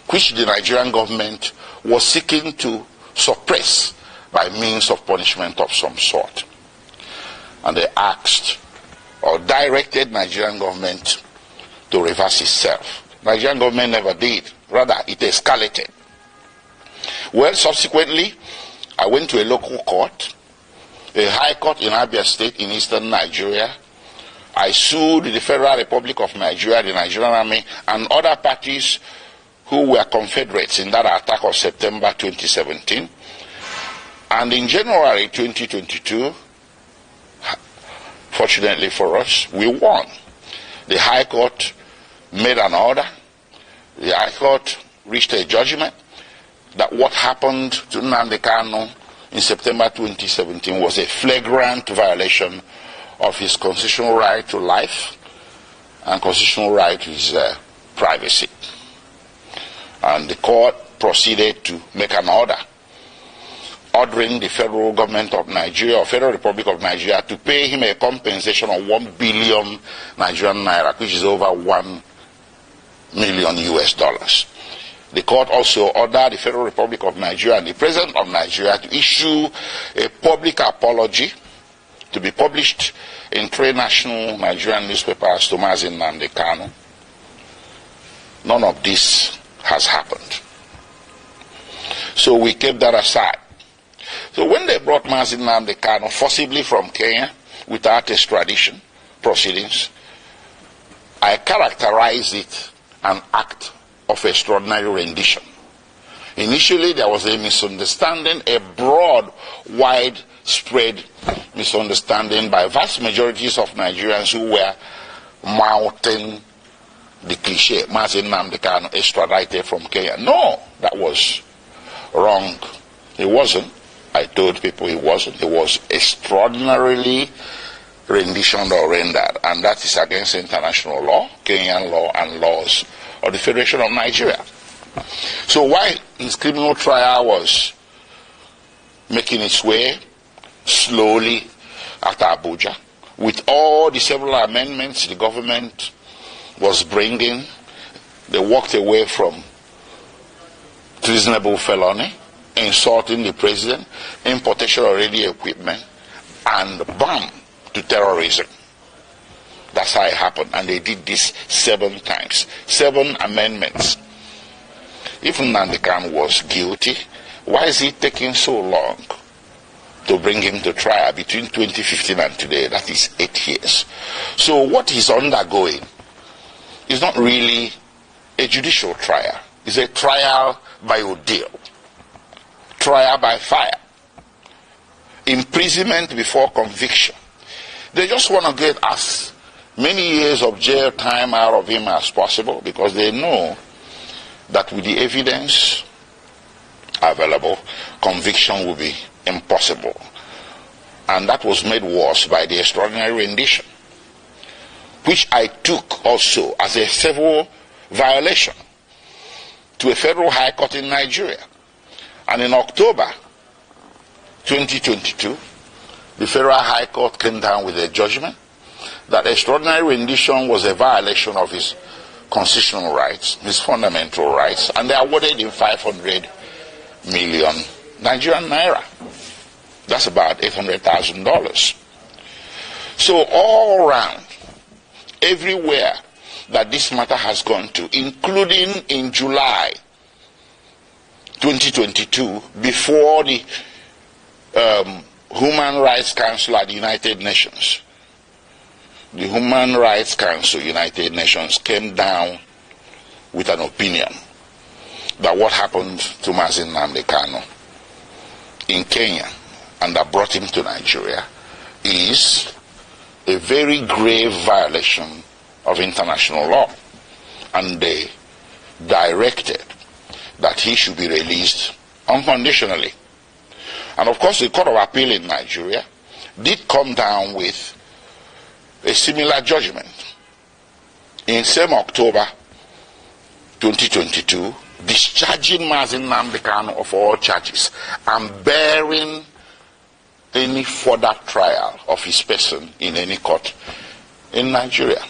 which the Nigerian government was seeking to suppress by means of punishment of some sort. And they asked or directed Nigerian government to reverse itself. Nigerian government never did. Rather, it escalated. Well, subsequently, I went to a local court, a high court in Abia State in eastern Nigeria. I sued the Federal Republic of Nigeria, the Nigerian Army, and other parties who were confederates in that attack of September 2017. And in January 2022, fortunately for us, we won. The High Court made an order. The High Court reached a judgment that what happened to Nnamdi Kanu in September 2017 was a flagrant violation of his constitutional right to life and constitutional right to his privacy. And the court proceeded to make an order ordering the federal government of Nigeria or Federal Republic of Nigeria to pay him a compensation of 1 billion Nigerian naira, which is over $1 million US. The court also ordered the Federal Republic of Nigeria and the President of Nigeria to issue a public apology to be published in 3 national Nigerian newspapers to Nnamdi Kanu. None of this has happened. So we kept that aside. So when they brought Nnamdi Kanu forcibly from Kenya without extradition proceedings, I characterized it an act of extraordinary rendition. Initially, there was a misunderstanding, a broad, widespread misunderstanding by vast majorities of Nigerians who were mouthing the cliche, Nnamdi Kanu extradited from Kenya. No, that was wrong. He wasn't. I told people he wasn't. He was extraordinarily renditioned or rendered, and that is against international law, Kenyan law, and laws of the Federation of Nigeria. So while his criminal trial was making its way slowly at Abuja, with all the several amendments the government was bringing, they walked away from treasonable felony, insulting the president, importation of ready equipment, and bam, to terrorism. That's how it happened. And they did this 7 times. 7 amendments. If Nnamdi Kanu was guilty, why is it taking so long to bring him to trial between 2015 and today? That is 8 years. So what he's undergoing is not really a judicial trial. It's a trial by ordeal. Trial by fire. Imprisonment before conviction. They just want to get as many years of jail time out of him as possible because they know that with the evidence available, conviction will be impossible. And that was made worse by the extraordinary rendition, which I took also as a civil violation to a federal high court in Nigeria. And in October 2022, the Federal High Court came down with a judgment that extraordinary rendition was a violation of his constitutional rights, his fundamental rights, and they awarded him 500 million Nigerian naira. That's about $800,000. So all around, everywhere that this matter has gone to, including in July 2022, before the Human Rights Council at the United Nations. The Human Rights Council, United Nations, came down with an opinion that what happened to Nnamdi Kanu in Kenya and that brought him to Nigeria is a very grave violation of international law. And they directed that he should be released unconditionally. And of course, the Court of Appeal in Nigeria did come down with a similar judgment in same October 2022, discharging Nnamdi Kanu of all charges and bearing any further trial of his person in any court in Nigeria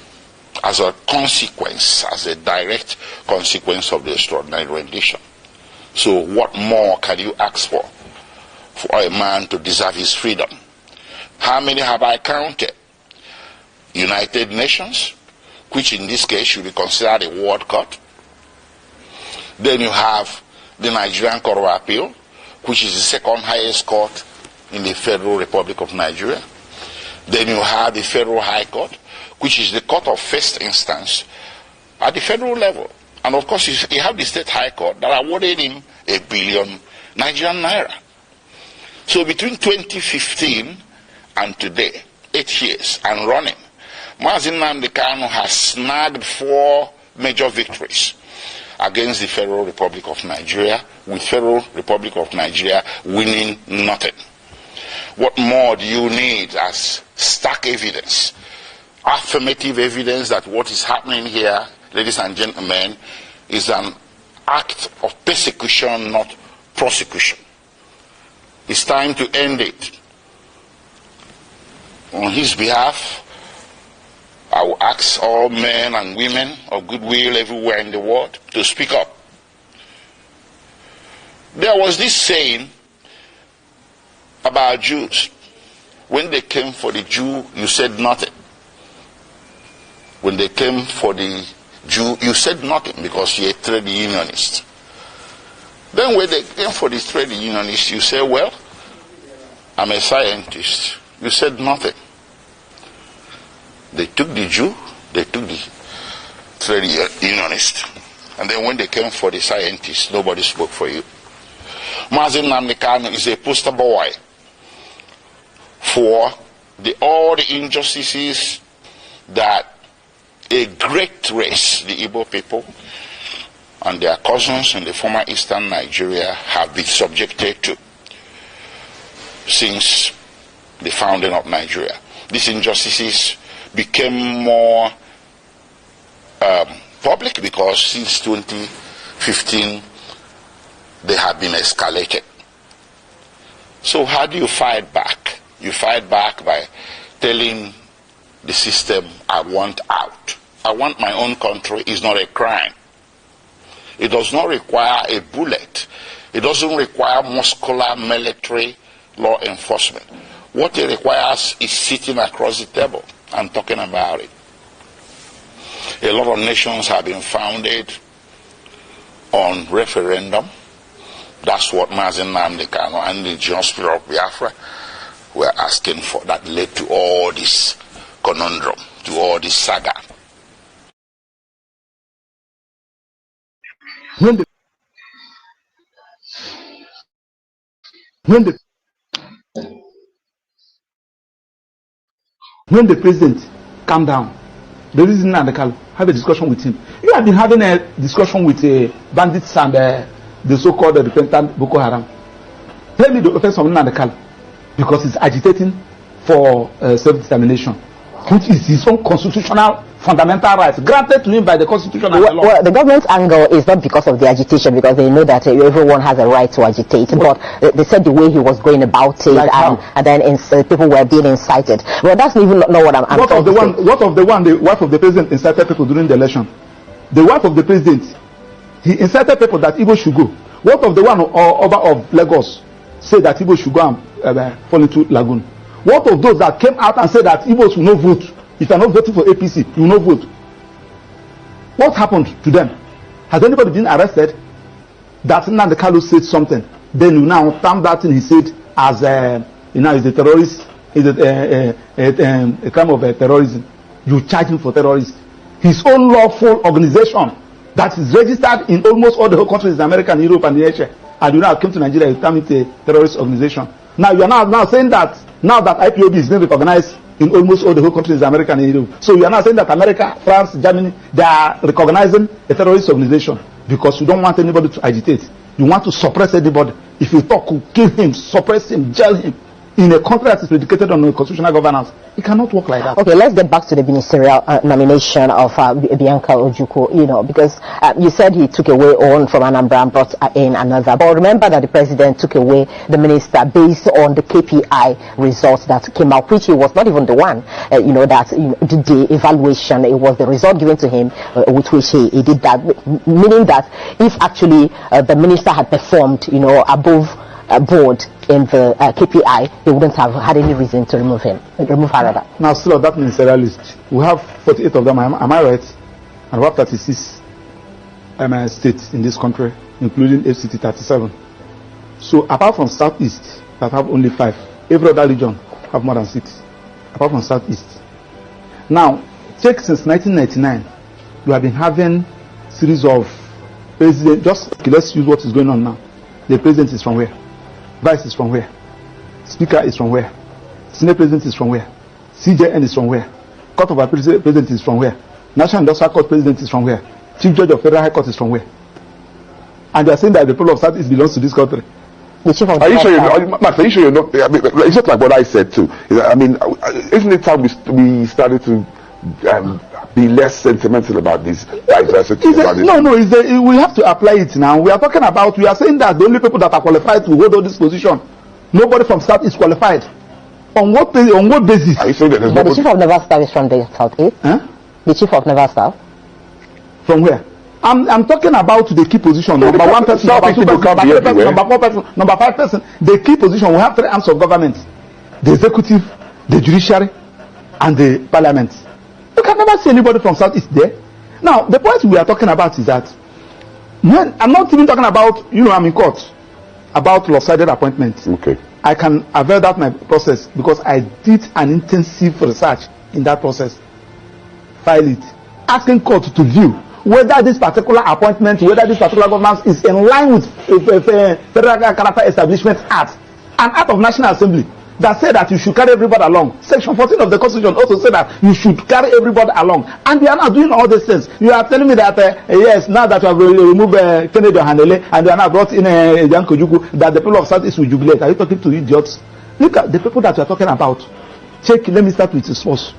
as a consequence, as a direct consequence of the extraordinary rendition. So what more can you ask for a man to deserve his freedom? How many have I counted? United Nations, which in this case should be considered a world court. Then you have the Nigerian Court of Appeal, which is the second highest court in the Federal Republic of Nigeria. Then you have the Federal High Court, which is the court of first instance at the federal level. And of course, you have the State High Court that awarded him 1 billion Nigerian naira. So between 2015 and today, 8 years and running, Nnamdi Kanu has snagged 4 major victories against the Federal Republic of Nigeria, with Federal Republic of Nigeria winning nothing. What more do you need as stark evidence, affirmative evidence that what is happening here, ladies and gentlemen, is an act of persecution, not prosecution? It's time to end it. On his behalf, I will ask all men and women of goodwill everywhere in the world to speak up. There was this saying about Jews. When they came for the Jew, you said nothing. When they came for the Jew, you said nothing because you're a trade unionist. Then when they came for the trade unionist, you say, well, I'm a scientist. You said nothing. They took the Jew, they took the trade unionist, and then when they came for the scientists, nobody spoke for you. Nnamdi Kanu is a poster boy for all the injustices that a great race, the Igbo people, and their cousins in the former eastern Nigeria have been subjected to since the founding of Nigeria. These injustices became more public because since 2015 they have been escalated. So how do you fight back? You fight back by telling the system, I want out. I want my own country is not a crime. It does not require a bullet. It doesn't require muscular military law enforcement. What it requires is sitting across the table and talking about it. A lot of nations have been founded on referendum. That's what Nnamdi Kanu and the indigenous people of Biafra were asking for. That led to all this conundrum, to all this saga. When the president calmed down, the reason Nnamdi Kanu have a discussion with him. You have been having a discussion with bandits and the so-called repentant Boko Haram. Tell me the offense of Nnamdi Kanu, because he's agitating for self-determination, which is his own constitutional fundamental rights granted to him by the Constitution and the law. Well, the government's angle is not because of the agitation, because they know that everyone has a right to agitate. But they said the way he was going about it, like and then people were being incited. Well, that's even not what I'm What of the one the wife of the president incited people during the election? The wife of the president, he incited people that Igbo should go. What of the one of Lagos said that Igbo should go and fall into lagoon? What of those that came out and said that Igbos will not vote? If you are not voting for APC, you will not vote. What happened to them? Has anybody been arrested? That Nnamdi Kanu said something, then you now term that thing he said as is a terrorist, is a crime of terrorism. You charge him for terrorism. His own lawful organization that is registered in almost all the whole countries in America and Europe and Asia, and you now came to Nigeria, you term it a terrorist organization. Now you are now saying that now that IPOB is being recognized in almost all the whole countries in America and Europe. So you are now saying that America, France, Germany, they are recognizing a terrorist organization because you don't want anybody to agitate. You want to suppress anybody. If you talk, you kill him, suppress him, jail him. in a country that is predicated on a constitutional governance. It cannot work like that. Okay, let's get back to the ministerial nomination of Bianca Ojukwu, because you said he took away one from Anambra and brought in another. But remember that the president took away the minister based on the KPI results that came out, which he was not even the one, that did the evaluation. It was the result given to him with which he did that, meaning that if actually the minister had performed, above board in the KPI, they wouldn't have had any reason to remove her rather. Now, still on that ministerial list, we have 48 of them, am I right? And we have 36 states in this country, including FCT 37. So, apart from Southeast, that have only 5, every other region have more than 6, apart from Southeast. Now, check since 1999, we have been having series of presidents. Just let's use what is going on now. The president is from where? Vice is from where? Speaker is from where? Senate President is from where? CJN is from where? Court of Appeal President is from where? National Industrial Court President is from where? Chief Judge of Federal High Court is from where? And they are saying that the people of Southeast belongs to this country. The chief of are you sure you're not, Max, are you sure you're not? I mean, it's just like what I said too. I mean, isn't it time we started to be less sentimental about this diversity? We have to apply it now. We are saying that the only people that are qualified to hold this position, nobody from South is qualified. On what basis? Are you saying that there's but the chief of Naval Staff is from the Southeast? Huh? The chief of Naval Staff? From where? I'm talking about the key position. Number 1 person, number 2 person, number 3 person, number 4 person, number 5 person. The key position, we have 3 arms of government: the executive, the judiciary, and the parliament. You can never see anybody from Southeast there. Now, the point we are talking about is that I'm not even talking about, I'm in court about lopsided appointments. Okay. I can avail that my process because I did an intensive research in that process. File it, asking court to view whether this particular appointment, whether this particular governance is in line with Federal Character Establishment Act, an act of National Assembly that said that you should carry everybody along. Section 14 of the Constitution also said that you should carry everybody along. And we are not doing all these things. You are telling me that, yes, now that you have removed Kennedy Ohanele and you are now brought in Bianca Ojukwu, that the people of Southeast will jubilate. Are you talking to idiots? Look at the people that you are talking about. Check, let me start with the source.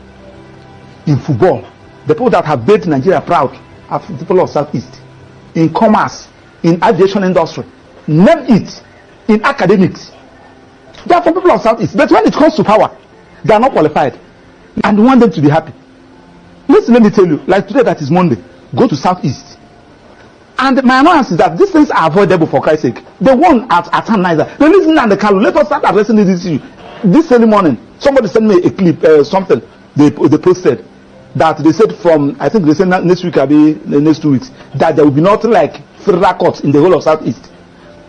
In football, the people that have made Nigeria proud are the people of Southeast. In commerce, in aviation industry, name it. In academics, they are from people of Southeast. But when it comes to power, they are not qualified. And we want them to be happy. Listen, let me tell you, like today that is Monday, go to Southeast. And my annoyance is that these things are avoidable for Christ's sake. The one at Niger, the reason and the Kanu, let us start addressing this issue. This early morning, somebody sent me a clip, something they posted, that they said from, I think they said next week, maybe the next 2 weeks, that there will be nothing like federal courts in the whole of Southeast.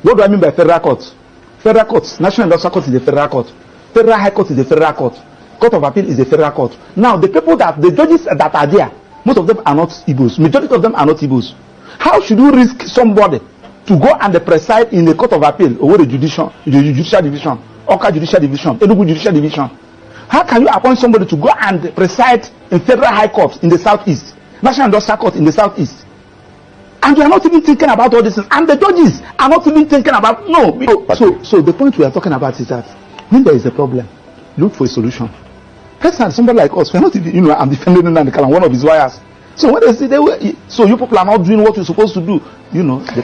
What do I mean by federal courts? Federal courts, National Industrial Court is a federal court. Federal High Court is a federal court. Court of Appeal is a federal court. Now, the judges that are there, most of them are not Igbos. Majority of them are not Igbos. How should you risk somebody to go and preside in the Court of Appeal over the judicial division, Oka Judicial Division, Enugu Judicial Division? How can you appoint somebody to go and preside in Federal High Court in the Southeast, National Industrial Court in the Southeast? And you are not even thinking about all this, and the judges are not even thinking about So the point we are talking about is that when there is a problem, look for a solution. Personally, somebody like us, we are not even, I'm defending Nnamdi Kanu, one of his lawyers. So when they say so you people are not doing what you're supposed to do, the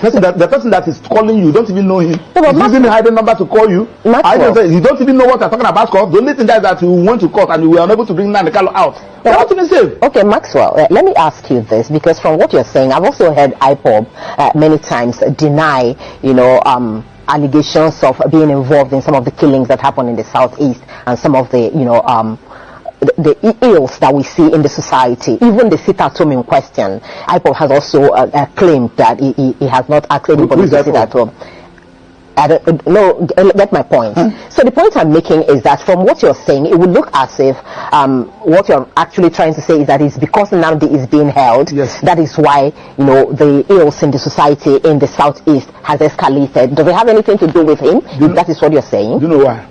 person that is calling you, don't even know him. He's using a hidden number to call you. You don't even know what you're talking about. Court. The only thing that you went to court and you were unable to bring Nnamdi Kanu out. You're not even safe. Okay, Maxwell, let me ask you this, because from what you're saying, I've also heard IPOB many times deny, allegations of being involved in some of the killings that happen in the Southeast and some of the, the ills that we see in the society. Even the sit-at-home in question, IPOB has also claimed that he has not asked anybody to sit at home. I don't know, get my point. So the point I'm making is that from what you're saying, it would look as if what you're actually trying to say is that it's because Nnamdi is being held, yes, that is why the ills in the society in the Southeast has escalated. Does it have anything to do with him? That is what you're saying. Do you know why?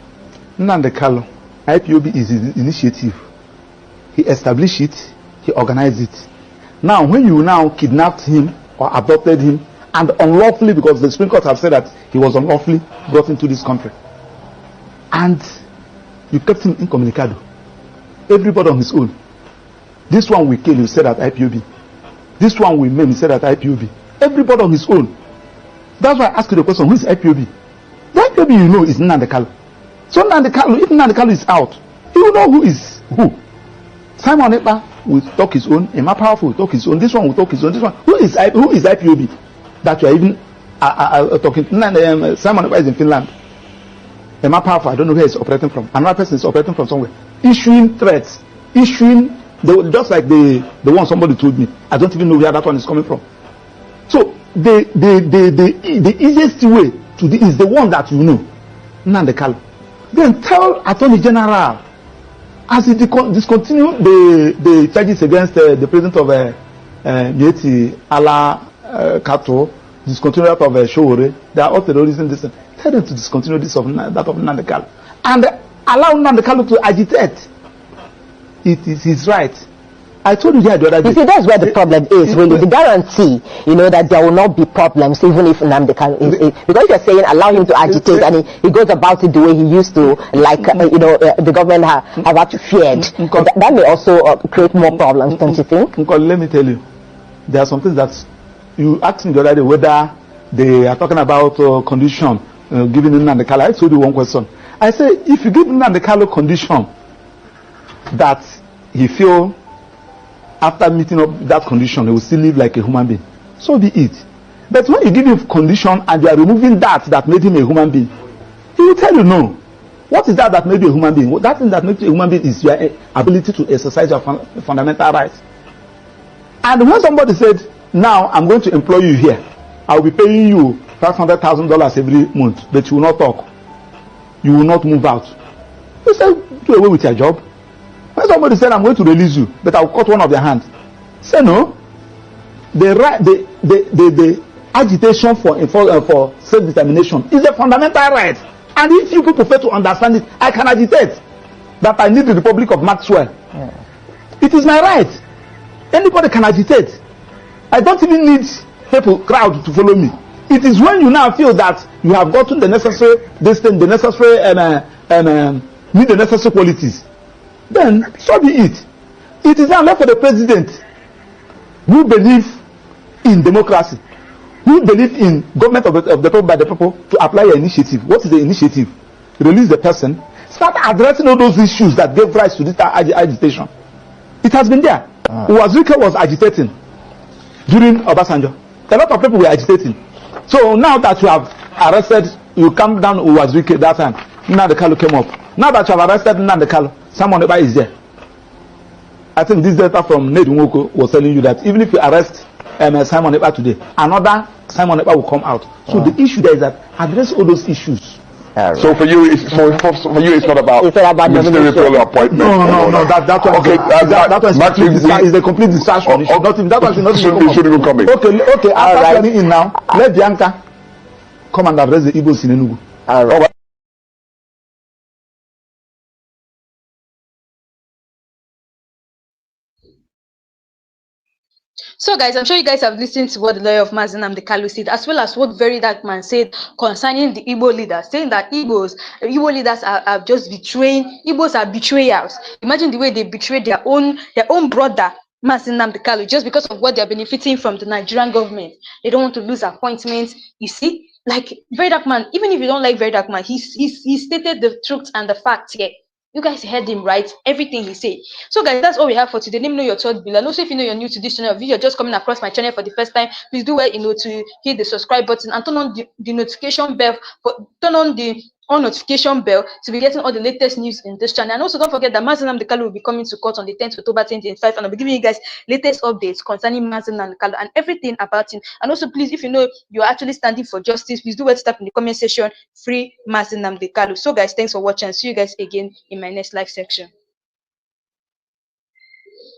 Nnamdi Kanu, IPOB is his initiative. He established it, he organized it. Now, when you now kidnapped him or adopted him, and unlawfully, because the Supreme Court have said that he was unlawfully brought into this country, and You kept him incommunicado. Everybody on his own. This one we kill, you said at IPOB. This one we maim, you said at IPOB. Everybody on his own. That's why I asked you the question, who is IPOB? The IPOB you know is Nnamdi Kanu. So Nnamdi Kanu, if Nnamdi Kanu is out, he will know who is who. Simon Ekpa will talk his own, Emma Powerful will talk his own, this one will talk his own, this one. Who is IPOB? That you are even talking. Simon Ekpa is in Finland. Emma Powerful, I don't know where he's operating from. Another person is operating from somewhere. Issuing threats, just like the one somebody told me. I don't even know where that one is coming from. So the easiest way to do is the one that you know, Nnamdi Kanu. Then tell Attorney General, as he discontinue the charges against the president of Mieti Ala Kato, discontinue that of Showore, they are all terrorism. Tell them to discontinue this of that of Nnamdi Kanu, and allow Nnamdi Kanu to agitate. It is his right. I told you the other day. You see, that's where the problem is, really. The guarantee, that there will not be problems, even if Nnamdi Kanu is. Because you're saying allow him to agitate, and he goes about it the way he used to, like, the government have actually feared. That may also create more problems, don't you think? Let me tell you, there are some things that you asked me the other day whether they are talking about condition given Nnamdi Kanu. I told you one question. I say, if you give Nnamdi Kanu condition that he feel after meeting up that condition, he will still live like a human being, so be it. But when you give him condition and you are removing that made him a human being, he will tell you no. What is that made you a human being? That thing that makes you a human being is your ability to exercise your fundamental rights. And when somebody said, now I'm going to employ you here, I will be paying you $500,000 every month, but you will not talk, you will not move out, you say, do away with your job. When somebody said, I'm going to release you, but I'll cut one of your hands, say no. The agitation for self-determination is a fundamental right. And if you people fail to understand it, I can agitate that I need the Republic of Maxwell. Yeah. It is my right. Anybody can agitate. I don't even need crowd to follow me. It is when you now feel that you have gotten the necessary need the necessary qualities, then so be it. It is now left for the president, who believe in democracy, who believe in government of the people by the people, to apply your initiative. What is the initiative? Release the person. Start addressing all those issues that gave rise to this agitation. It has been there. Uwazuke was agitating during Obasanjo. A lot of people were agitating. So now that you have arrested, you come down Uwazuke that time. Nnamdi Kanu came up. Now that you have arrested Nnamdi Kanu, Simon Ekpa is there. I think this data from Ned Nwoko was telling you that even if you arrest Simon Ekpa today, another Simon Ekpa will come out. So the issue there is that address all those issues. So for you, it's not about ministerial appointment. No. That one. Okay, that one is a complete distraction. That one should not even come in. Okay. After coming in now, let Bianca come and address the Igbos in Enugu. All right. So guys, I'm sure you guys have listened to what the lawyer of Nnamdi Kanu said, as well as what Very Dark Man said concerning the Igbo leaders, saying that Igbo leaders are just betraying, Igbos are betrayals. Imagine the way they betrayed their own brother, Nnamdi Kanu, just because of what they're benefiting from the Nigerian government. They don't want to lose appointments. You see, like Very Dark Man, even if you don't like Very Dark Man, he stated the truth and the facts here. You guys heard him right, everything he said. So guys, that's all we have for today. Let me know your thoughts below. And also, if you know you're new to this channel, if you're just coming across my channel for the first time, please do well to hit the subscribe button and turn on the notification bell. Turn on the notification bell to be getting all the latest news in this channel. And also, don't forget that Nnamdi Kanu will be coming to court on the 10th of October 2025, and I'll be giving you guys latest updates concerning Nnamdi Kanu and everything about him. And also, please, if you know you're actually standing for justice, please do well to type in the comment section, free Nnamdi Kanu. So guys, thanks for watching. See you guys again in my next live section.